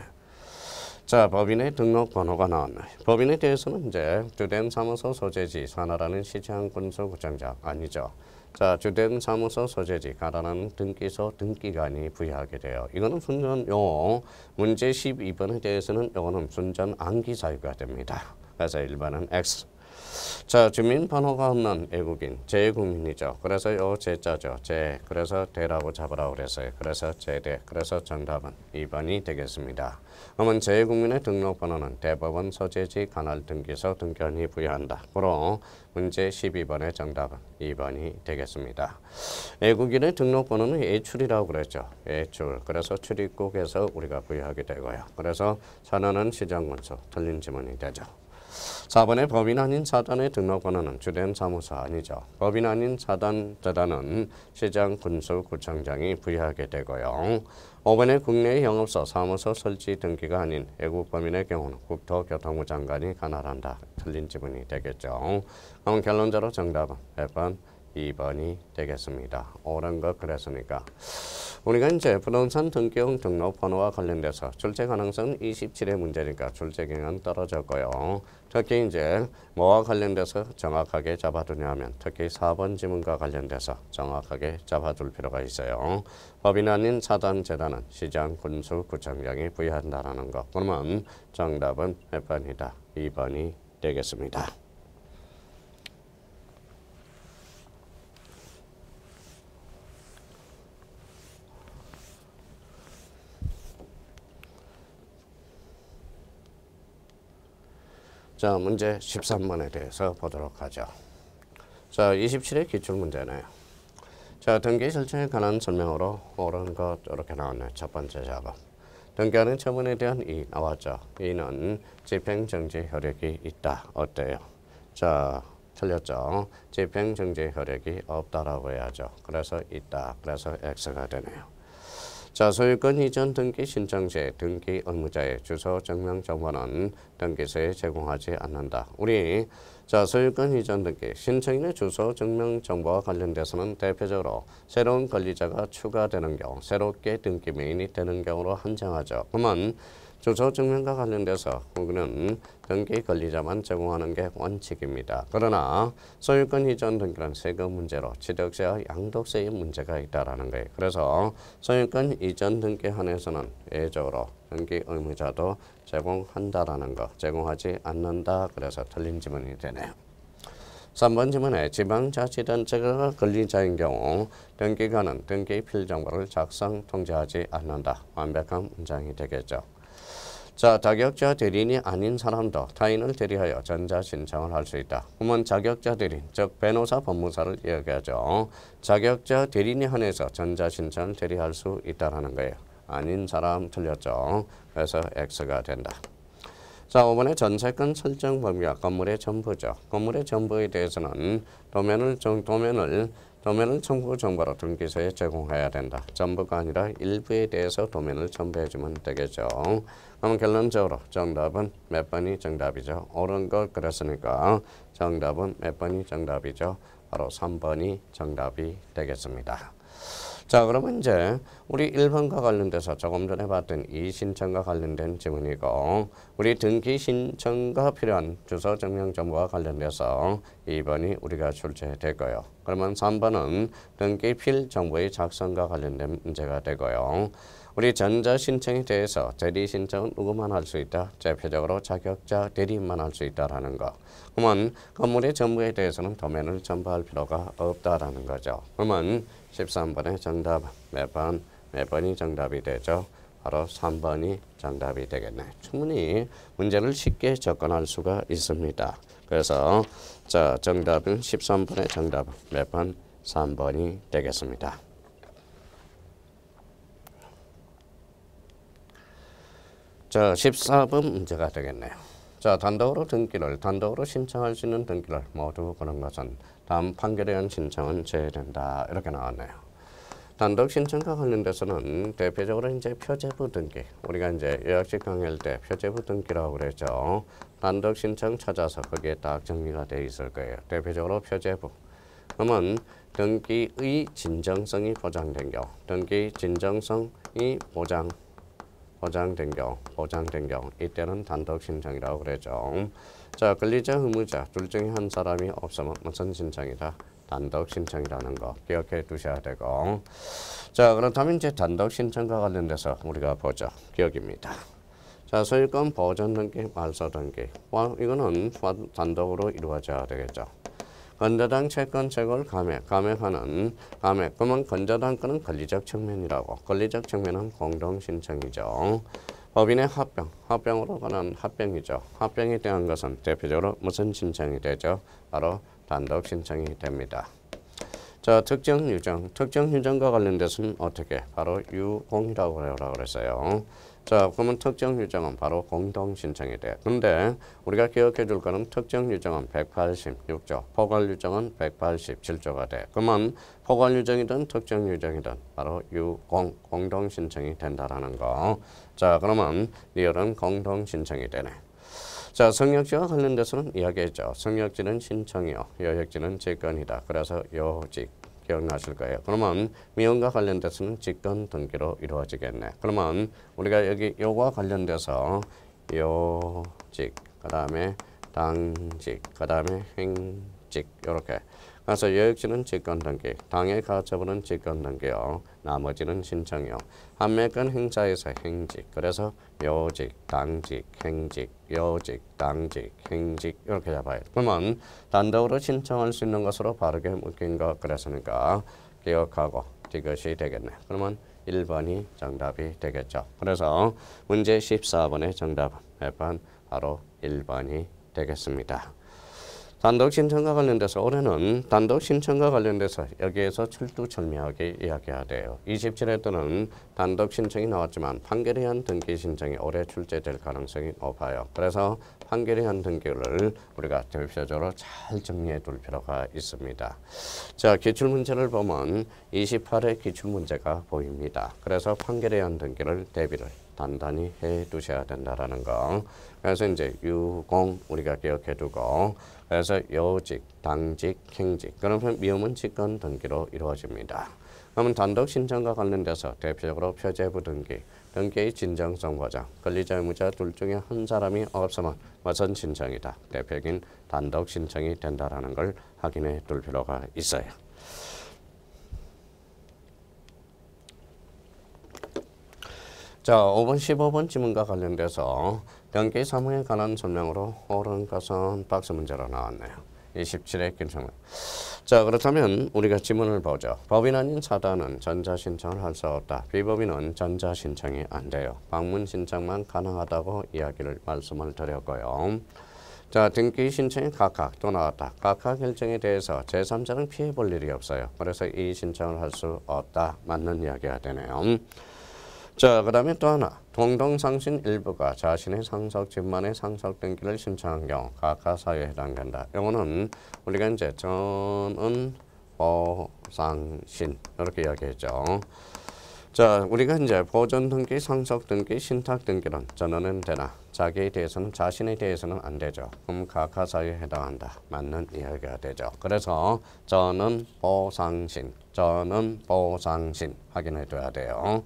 자, 법인의 등록번호가 나왔네. 법인에 대해서는 이제 주된 사무소 소재지 산하라는 시장군수구청장 아니죠. 자, 주된 사무소 소재지 가라는 등기소 등기관이 부여하게 돼요. 이거는 순전 문제 12번에 대해서는 이거는 순전 암기 사유가 됩니다. 그래서 1번은 X. 자, 주민번호가 없는 외국인, 재외국민이죠. 그래서 요 제자죠. 제. 그래서 대라고 잡으라고 그랬어요. 그래서 제대. 그래서 정답은 2번이 되겠습니다. 그러면 재외국민의 등록번호는 대법원 소재지 관할 등기소 등기관이 부여한다. 그럼 문제 12번의 정답은 2번이 되겠습니다. 외국인의 등록번호는 외출이라고 그랬죠. 외출. 그래서 출입국에서 우리가 부여하게 되고요. 그래서 산하는 시장군수. 틀린 지문이 되죠. 4번의 법인 아닌 사단의 등록번호는 주된 사무소 아니죠. 법인 아닌 사단 재단은 시장, 군수, 구청장이 부여하게 되고요. 5번의 국내 영업소, 사무소 설치 등기가 아닌 외국 법인의 경우는 국토교통부 장관이 관할한다. 틀린 지문이 되겠죠. 그럼 결론적으로 정답은 몇 번? 2번이 되겠습니다. 옳은 것 그랬으니까. 우리가 이제 부동산 등기용 등록번호와 관련돼서 출제 가능성은 27의 문제니까 출제 경향은 떨어졌고요. 특히 이제 뭐와 관련돼서 정확하게 잡아두냐면 특히 4번 지문과 관련돼서 정확하게 잡아둘 필요가 있어요. 법인 아닌 사단 재단은 시장 군수 구청장이 부여한다라는 거. 그러면 정답은 몇 번이다? 2번이 되겠습니다. 자, 문제 13번에 대해서 보도록 하죠. 자, 27의 기출문제네요. 자, 등기 절차에 관한 설명으로 옳은 것 이렇게 나왔네요. 첫 번째 작업. 등기하는 처분에 대한 이 나왔죠. 이는 집행정지 효력이 있다. 어때요? 자, 틀렸죠. 집행정지 효력이 없다라고 해야죠. 그래서 있다. 그래서 X가 되네요. 자, 소유권 이전 등기 신청 시 등기 의무자의 주소 증명 정보는 등기소에 제공하지 않는다. 우리 자, 소유권 이전 등기 신청인의 주소 증명 정보와 관련돼서는 대표적으로 새로운 권리자가 추가되는 경우, 새롭게 등기 매인이 되는 경우로 한정하죠. 그러면 주소 증명과 관련돼서 우리는 등기 권리자만 제공하는 게 원칙입니다. 그러나 소유권 이전 등기는 세금 문제로 취득세와 양도세의 문제가 있다라는 거예요. 그래서 소유권 이전 등기 한해서는 예외적으로 등기 의무자도 제공한다라는 거, 제공하지 않는다. 그래서 틀린 지문이 되네요. 3번 지문에 지방자치단체가 권리자인 경우 등기관은 등기 필정보를 작성 통지하지 않는다. 완벽한 문장이 되겠죠. 자, 자격자 대리인이 아닌 사람도 타인을 대리하여 전자신청을 할 수 있다. 그러면 자격자 대리인, 즉 변호사, 법무사를 이야기하죠. 자격자 대리인에 한해서 전자신청을 대리할 수 있다는 거예요. 아닌 사람 틀렸죠. 그래서 X가 된다. 자, 5번에 전세권 설정 범위와 건물의 전부죠. 건물의 전부에 대해서는 도면을 첨부 정보로 등기소에 제공해야 된다. 전부가 아니라 일부에 대해서 도면을 첨부해주면 되겠죠. 그럼 결론적으로 정답은 몇 번이 정답이죠? 옳은 것 그랬으니까 정답은 몇 번이 정답이죠? 바로 3번이 정답이 되겠습니다. 자, 그러면 이제 우리 1번과 관련돼서 조금 전에 봤던 이 신청과 관련된 지문이고 우리 등기 신청과 필요한 주소 증명 정보와 관련돼서 2번이 우리가 출제되고요. 그러면 3번은 등기 필 정보의 작성과 관련된 문제가 되고요. 우리 전자 신청에 대해서 대리 신청은 누구만 할 수 있다? 대표적으로 자격자 대리인만 할 수 있다라는 거. 그러면 건물의 전부에 대해서는 도면을 첨부할 필요가 없다라는 거죠. 그러면 13번의 정답 몇 번이 정답이 되죠? 바로 3번이 정답이 되겠네. 충분히 문제를 쉽게 접근할 수가 있습니다. 그래서 자, 정답은 13번의 정답 몇 번? 3번이 되겠습니다. 자, 14번 문제가 되겠네요. 자, 단독으로 신청할 수 있는 등기를 모두 그런 것은 다음 판결에 의한 신청은 제외된다. 이렇게 나왔네요. 단독 신청과 관련돼서는 대표적으로 이제 표제부 등기. 우리가 이제 요약식 강의할 때 표제부 등기라고 그랬죠. 단독 신청 찾아서 거기에 딱 정리가 되어 있을 거예요. 대표적으로 표제부. 그러면 등기의 진정성이 보장된 경우, 등기 진정성이 보장된 경우 이때는 단독 신청이라고 그랬죠. 자, 권리자, 의무자 둘 중에 한 사람이 없으면 무슨 신청이다? 단독 신청이라는 거 기억해 두셔야 되고. 자, 그렇다면 이제 단독 신청과 관련돼서 우리가 보죠. 기억입니다. 자, 소유권 보존 등기, 말소 등기. 이거는 단독으로 이루어져야 되겠죠. 건저당 채권 채굴 감액하는 그러면 건저당 건은 권리적 측면이라고. 권리적 측면은 공동 신청이죠. 법인의 합병으로 관한 합병이죠. 합병에 대한 것은 대표적으로 무슨 신청이 되죠? 바로 단독 신청이 됩니다. 자, 특정 유정과 관련돼서는 어떻게? 바로 유공이라고 그랬어요. 자, 그러면 특정 유정은 바로 공동 신청이 돼. 근데 우리가 기억해 줄 거는 특정 유정은 186조, 포괄 유정은 187조가 돼. 그러면 포괄 유정이든 특정 유정이든 바로 공동 신청이 된다라는 거. 자, 그러면 리얼은 공동 신청이 되네. 자, 성역지와 관련돼서는 이야기했죠. 성역지는 신청이요, 여역지는 직권이다. 그래서 요직 기억나실 거예요. 그러면 미혼과 관련돼서는 직권 등기로 이루어지겠네. 그러면 우리가 여기 요과 관련돼서 요직, 그 다음에 당직, 그 다음에 행직 이렇게. 그래서 여역지는 직권 등기, 당의 가처분은 직권 등기요, 나머지는 신청이요. 한매권 행사에서 행직, 그래서 요직, 당직, 행직, 요직, 당직, 행직 이렇게 잡아요. 그러면 단독으로 신청할 수 있는 것으로 바르게 묶인 것 그랬으니까 기억하고 이것이 되겠네. 그러면 1번이 정답이 되겠죠. 그래서 문제 14번의 정답 몇 번? 바로 1번이 되겠습니다. 단독 신청과 관련돼서 올해는 단독 신청과 관련돼서 여기에서 철두철미하게 이야기해야 돼요. 27회도는 단독 신청이 나왔지만 판결에 의한 등기 신청이 올해 출제될 가능성이 높아요. 그래서 판결에 의한 등기를 우리가 대표적으로 잘 정리해 둘 필요가 있습니다. 자, 기출문제를 보면 28회 기출문제가 보입니다. 그래서 판결에 의한 등기를 대비를 단단히 해 두셔야 된다라는 거. 그래서 이제 유공 우리가 기억해 두고, 그래서 요직, 당직, 행직, 그러면 미음은 직권 등기로 이루어집니다. 그러면 단독 신청과 관련돼서 대표적으로 표제부 등기, 등기의 진정성 보장, 권리자 의무자 둘 중에 한 사람이 없으면 무슨 신청이다, 대표적인 단독 신청이 된다라는 걸 확인해 둘 필요가 있어요. 자, 5번, 15번 지문과 관련돼서 등기 사무에 관한 설명으로 옳은 것은 박스 문제로 나왔네요. 27회 기출. 자, 그렇다면 우리가 지문을 보죠. 법인 아닌 사단은 전자신청을 할 수 없다. 비법인은 전자신청이 안 돼요. 방문신청만 가능하다고 이야기를 말씀을 드렸고요. 자, 등기 신청이 각각 또 나왔다. 각각 결정에 대해서 제3자는 피해 볼 일이 없어요. 그래서 이 신청을 할 수 없다. 맞는 이야기가 되네요. 자, 그 다음에 또 하나. 동동상신 일부가 자신의 상속 집만의 상속 등기를 신청한 경우 각하 사유에 해당된다. 이거는 우리가 이제 전은 보상신 이렇게 이야기했죠. 자, 우리가 이제 보존 등기, 상속 등기, 신탁 등기는 전원은 되나 자기에 대해서는 자신에 대해서는 안 되죠. 그럼 각하 사유에 해당한다. 맞는 이야기가 되죠. 그래서 전은 보상신, 전은 보상신 확인해 둬야 돼요.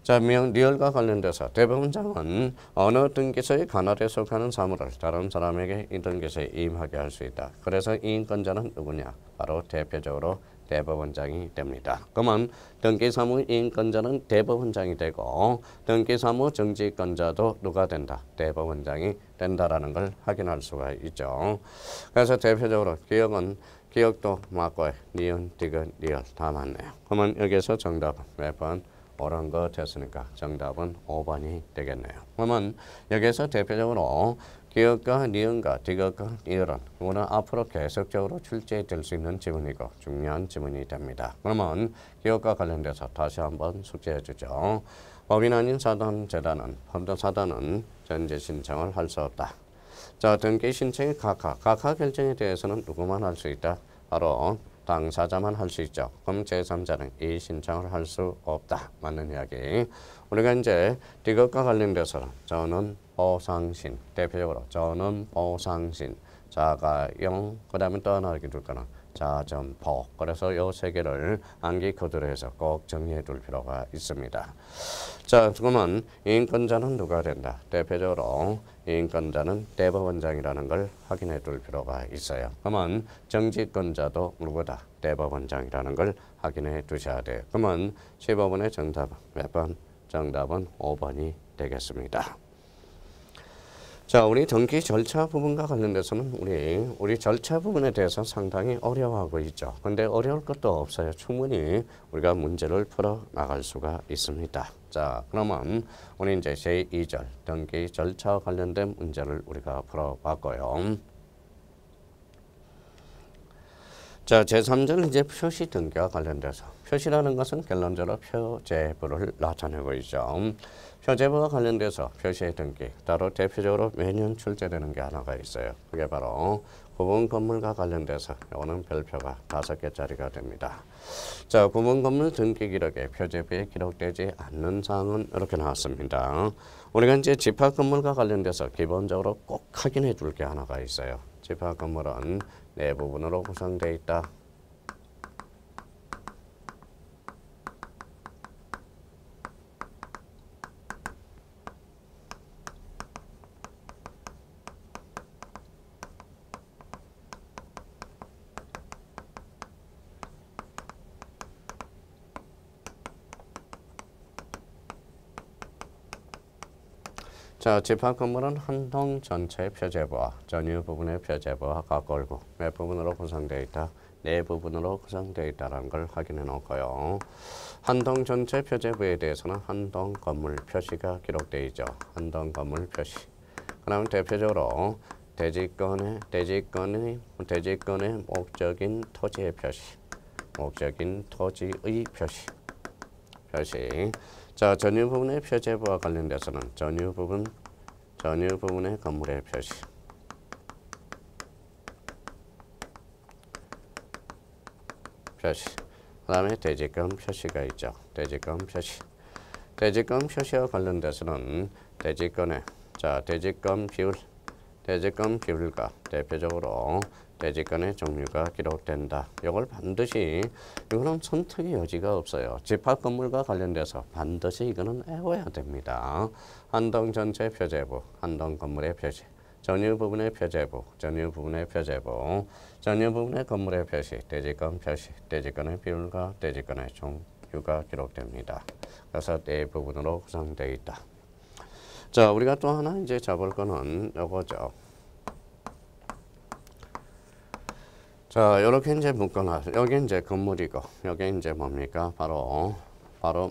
자, 리얼과 관련돼서 대법원장은 어느 등기소의 관할에 속하는 사물을 다른 사람에게 이 등기소에 임하게 할 수 있다. 그래서 이인권자는 누구냐? 바로 대표적으로 대법원장이 됩니다. 그러면 등기사무 이인권자는 대법원장이 되고 등기사무 정지권자도 누가 된다? 대법원장이 된다라는 걸 확인할 수가 있죠. 그래서 대표적으로 기억도 맞고 니은, 디귿, 리얼 다 맞네요. 그러면 여기서 정답은 몇 번? 옳은 거 됐으니까 정답은 5번이 되겠네요. 그러면 여기서 대표적으로 기억과 니은과 디귿과 리얼은 오늘 앞으로 계속적으로 출제될 수 있는 지문이고 중요한 지문이 됩니다. 그러면 기억과 관련돼서 다시 한번 숙제해 주죠. 법인 아닌 사단 재단은 법인사단은 전제 신청을 할 수 없다. 자, 등기 신청의 각하 결정에 대해서는 누구만 할 수 있다? 바로 당사자만 할 수 있죠. 그럼 제3자는 이 신청을 할 수 없다. 맞는 이야기. 우리가 이제 디귿과 관련돼서는 저는 보상신, 대표적으로 저는 보상신, 자가용, 그 다음에 또 하나 이렇게 둘 거는 자점포. 그래서 이 세 개를 암기 코드로 해서 꼭 정리해 둘 필요가 있습니다. 자, 그러면 이인권자는 누가 된다? 대표적으로 이인권자는 대법원장이라는 걸 확인해 둘 필요가 있어요. 그러면 정지권자도 누구다? 대법원장이라는 걸 확인해 두셔야 돼요. 그러면 15번의 정답은 몇 번? 정답은 5번이 되겠습니다. 자, 우리 등기 절차 부분과 관련돼서는 우리 절차 부분에 대해서 상당히 어려워하고 있죠. 근데 어려울 것도 없어요. 충분히 우리가 문제를 풀어 나갈 수가 있습니다. 자, 그러면 우리 이제 제2절 등기 절차와 관련된 문제를 우리가 풀어봤고요. 자, 제3절 이제 표시 등기와 관련돼서 표시라는 것은 결론적으로 표제부를 나타내고 있죠. 표제부와 관련돼서 표시의 등기, 따로 대표적으로 매년 출제되는 게 하나가 있어요. 그게 바로 구분 건물과 관련돼서 이거는 별표가 5개짜리가 됩니다. 자, 구분 건물 등기 기록에 표제부에 기록되지 않는 사항은 이렇게 나왔습니다. 우리가 이제 집합 건물과 관련돼서 기본적으로 꼭 확인해 줄 게 하나가 있어요. 집합 건물은 네 부분으로 구성되어 있다. 자, 집합 건물은 한 동 전체 표제부와 전유 부분의 표제부와 가꼴구 몇 부분으로 구성되어 있다? 네 부분으로 구성되어 있다는 걸 확인해 놓고요. 한 동 전체 표제부에 대해서는 한 동 건물 표시가 기록되어 있죠. 한 동 건물 표시. 그다음 대표적으로 대지권의 목적인 토지의 표시, 목적인 토지의 표시. 자, 전유 부분의 표제부와 관련돼서는 전유 부분의 건물의 표시. 그 다음에 대지권 표시가 있죠. 대지권 표시와 관련돼서는 대지권 비율과 대표적으로 대지권의 종류가 기록된다. 이걸 반드시, 이거는 선택의 여지가 없어요. 집합 건물과 관련돼서 반드시 이거는 외워야 됩니다. 한 동 전체 표제부, 한 동 건물의 표시, 전유 부분의 표제부, 전유 부분의 건물의 표시, 대지권 표시, 대지권의 비율과 대지권의 종류가 기록됩니다. 그래서 네 부분으로 구성되어 있다. 자, 우리가 또 하나 이제 잡을 거는 요거죠. 자, 요렇게 이제 묶어놔. 여기 이제 건물이고, 여기 이제 뭡니까? 바로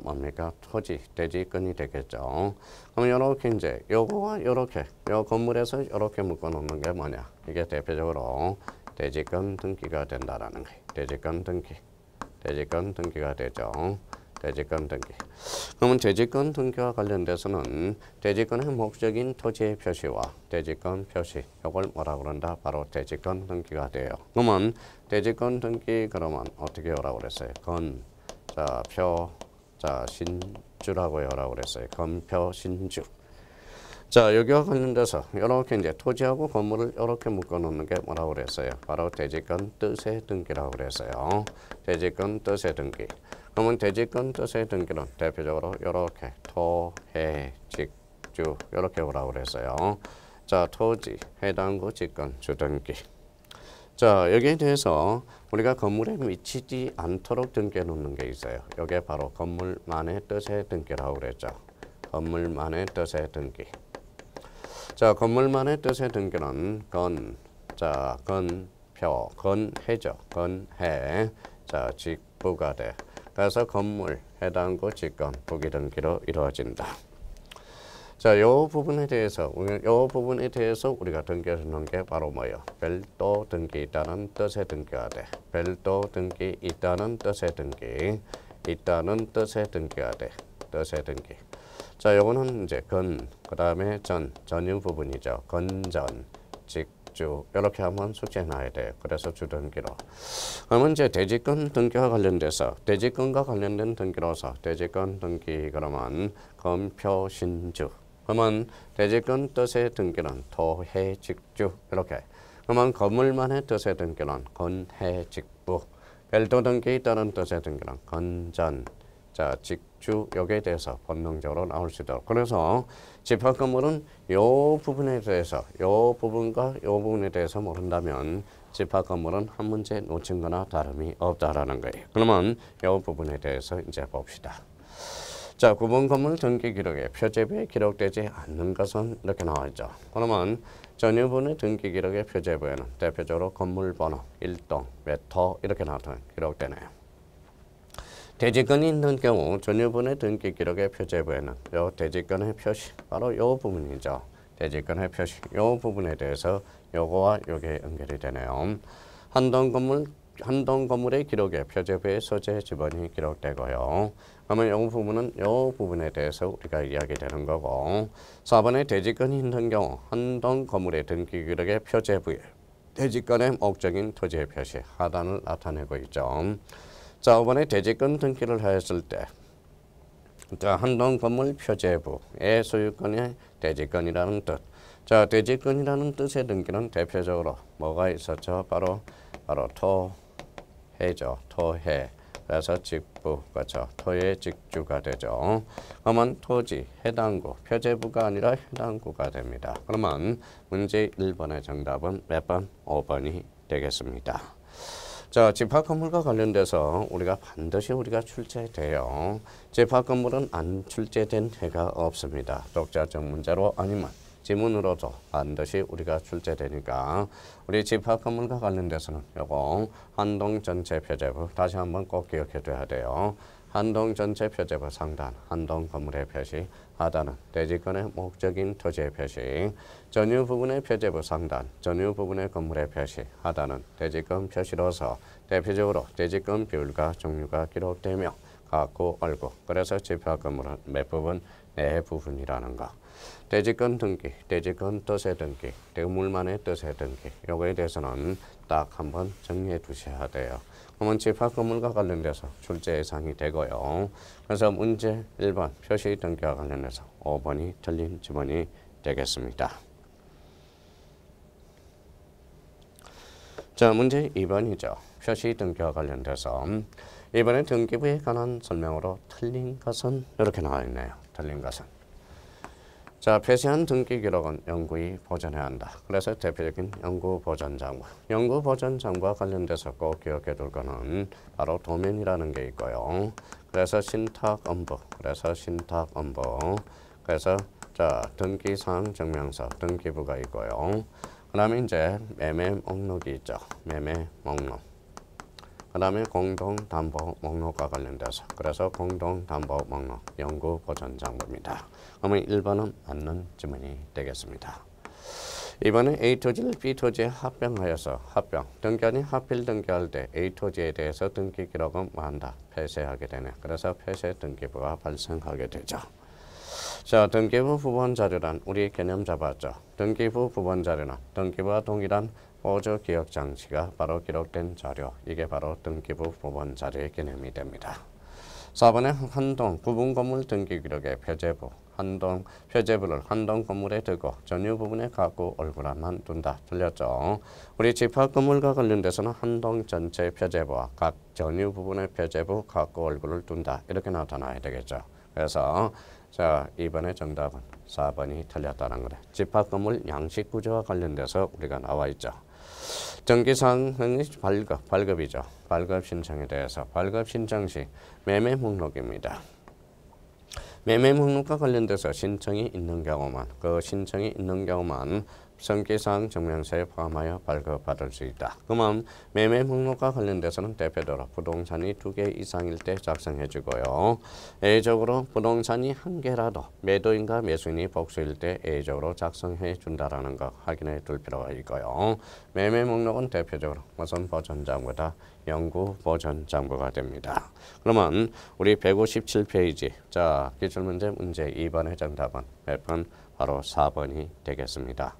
뭡니까? 토지, 대지권이 되겠죠. 그럼 요렇게 이제 요거와 요렇게, 요 건물에서 요렇게 묶어 놓는 게 뭐냐? 이게 대표적으로 대지권 등기가 된다라는 거예요. 대지권 등기가 되죠. 대지권 등기. 그러면 대지권 등기와 관련돼서는 대지권의 목적인 토지의 표시와 대지권 표시, 이걸 뭐라 그런다? 바로 대지권 등기가 돼요. 그러면 대지권 등기 그러면 어떻게 하라고 그랬어요? 신주라고 하라고 그랬어요. 건표 신주. 자, 여기와 관련돼서 이렇게 이제 토지하고 건물을 이렇게 묶어 놓는 게 뭐라고 그랬어요? 바로 대지권 뜻의 등기라고 그랬어요. 대지권 뜻의 등기. 그러면 대지권 뜻의 등기는 대표적으로 이렇게 토, 해, 직, 주 이렇게 오라고 그랬어요. 자, 토지, 해당구, 직권, 주등기. 자, 여기에 대해서 우리가 건물에 미치지 않도록 등기해 놓는 게 있어요. 이게 바로 건물만의 뜻의 등기라고 그랬죠. 건물만의 뜻의 등기. 자, 건물만의 뜻의 등기는 건해죠. 건해. 자, 직부가 돼. 그래서 건물, 해당구, 직권, 부기 등기로 이루어진다. 자, 요 부분에 대해서 우리가 등기해 놓은 게 바로 뭐예요? 별도 등기 있다는 뜻의 등기가 돼. 별도 등기 있다는 뜻의 등기. 있다는 뜻의 등기가 돼. 뜻의 등기. 자, 요거는 이제 그다음에 전유 부분이죠. 건전, 직주 이렇게 한번 숙지해 놔야 돼요. 그래서 주등기로. 그러면 이제 대지권 등기와 관련돼서 대지권과 관련된 등기로서 대지권 등기 그러면 건표 신주. 그러면 대지권 뜻의 등기는 토해 직주 이렇게. 그러면 건물만의 뜻의 등기는 건해 직부. 별도 등기 있다는 뜻의 등기는 건전. 자, 직주 여기에 대해서 본능적으로 나올 수 있도록. 그래서 집합 건물은 요 부분에 대해서 요 부분에 대해서 모른다면 집합 건물은 한 문제 놓친 거나 다름이 없다라는 거예요. 그러면 요 부분에 대해서 이제 봅시다. 자, 구분 건물 등기 기록에 표제부에 기록되지 않는 것은 이렇게 나와 있죠. 그러면 전유분의 등기 기록의 표제부에는 대표적으로 건물 번호, 일동, 몇 호 이렇게 기록되네요. 대지권이 있는 경우 전유분의 등기 기록의 표제부에는 요 대지권의 표시, 바로 요 부분이죠. 대지권의 표시, 요 부분에 대해서 요거와 요게 연결이 되네요. 한 동 건물 한동 건물의 기록에 표제부의 소재 지번이 기록되고요. 그러면 이 부분은 이 부분에 대해서 우리가 이야기되는 거고 4번에 대지권이 있는 경우 한동 건물의 등기 기록의 표제부에 대지권의 목적인 토지의 표시 하단을 나타내고 있죠. 자, 5번에 대지권 등기를 하였을 때 자, 한동 건물 표제부의 소유권이 대지권이라는 뜻. 자, 대지권이라는 뜻의 등기는 대표적으로 뭐가 있었죠? 바로 토해죠. 토해. 그래서 직부, 그렇죠. 토의 직주가 되죠. 그러면 토지, 해당구, 표제부가 아니라 해당구가 됩니다. 그러면 문제 1번의 정답은 몇 번? 5번이 되겠습니다. 자, 집합 건물과 관련돼서 반드시 우리가 출제돼요. 집합 건물은 안 출제된 해가 없습니다. 독자적 문제로 아니면 지문으로도 반드시 우리가 출제되니까 우리 집합 건물과 관련돼서는 요거 한동 전체 표제부 다시 한번 꼭 기억해 둬야 돼요. 한동 전체 표제부 상단 한동 건물의 표시 하단은 대지권의 목적인 토지의 표시 전유 부분의 표제부 상단 전유 부분의 건물의 표시 하단은 대지권 표시로서 대표적으로 대지권 비율과 종류가 기록되며 갖고 얼고 그래서 집합 건물은 몇 부분? 네 부분이라는 거. 대지권 등기, 대지권 뜻의 등기, 대물만의 뜻의 등기 요거에 대해서는 딱 한번 정리해 두셔야 돼요. 그러면 집합 건물과 관련돼서 출제 예상이 되고요. 그래서 문제 1번 표시 등기와 관련해서 5번이 틀린 지문이 되겠습니다. 자, 문제 2번이죠. 표시 등기와 관련돼서 이번에 등기부에 관한 설명으로 틀린 것은 이렇게 나와 있네요. 틀린 것은 자, 폐쇄한 등기 기록은 영구히 보존해야 한다. 그래서 대표적인 영구 보존 장부. 영구 보존 장부와 관련돼서 꼭 기억해 둘 거는 바로 도면이라는 게 있고요. 그래서 신탁엄부. 그래서 자, 등기사항 증명서 등기부가 있고요. 그다음에 이제 매매 목록이 있죠. 매매 목록. 그 다음에 공동담보 목록과 관련돼서 그래서 공동담보 목록 영구 보존 장부입니다. 그러면 1번은 맞는 지문이 되겠습니다. 이번에 A 토지를 B 토지에 합병하여서 등기한이 하필 등기할 때 A 토지에 대해서 등기 기록은 뭐한다? 폐쇄하게 되네. 그래서 폐쇄 등기부가 발생하게 되죠. 자, 등기부 부본 자료란 우리 개념 잡았죠. 등기부 부본 자료는 등기부와 동일한 보조 기억 장치가 바로 기록된 자료. 이게 바로 등기부 부본 자료의 개념이 됩니다. 4번에 한동 구분 건물 등기 기록의 표제부. 표제부를 한동 건물에 두고 전유 부분에 갖고 얼굴만 둔다. 틀렸죠. 우리 집합 건물과 관련돼서는 한동 전체 표제부와 각 전유 부분의 표제부 갖고 얼굴을 둔다. 이렇게 나타나야 되겠죠. 그래서 자, 이번에 정답은 4번이 틀렸다는 거래. 집합 건물 양식 구조와 관련돼서 우리가 나와 있죠. 등기사항은 발급이죠. 발급 신청에 대해서 발급 신청 시 매매 목록입니다. 매매 목록과 관련돼서 신청이 있는 경우만 등기사항 증명서에 포함하여 발급받을 수 있다. 그러면 매매 목록과 관련돼서는 대표적으로 부동산이 2개 이상일 때 작성해 주고요. A적으로 부동산이 1개라도 매도인과 매수인이 복수일 때 A적으로 작성해 준다라는 거 확인해 둘 필요가 있고요. 매매 목록은 대표적으로 무슨 보존장부다? 영구 보존장부가 됩니다. 그러면 우리 157페이지 자, 기출문제 문제 2번의 정답은 몇 번? 바로 4번이 되겠습니다.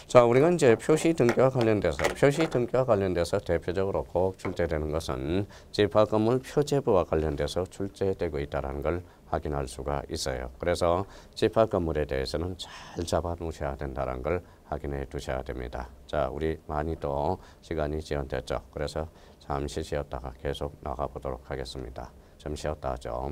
자, 우리가 이제 표시 등기와 관련돼서 대표적으로 꼭 출제되는 것은 집합 건물 표제부와 관련돼서 출제되고 있다는 걸 확인할 수가 있어요. 그래서 집합 건물에 대해서는 잘 잡아 놓으셔야 된다는 걸 확인해 두셔야 됩니다. 자, 우리 많이 또 시간이 지연됐죠. 그래서 잠시 쉬었다가 계속 나가 보도록 하겠습니다. 좀 쉬었다 하죠.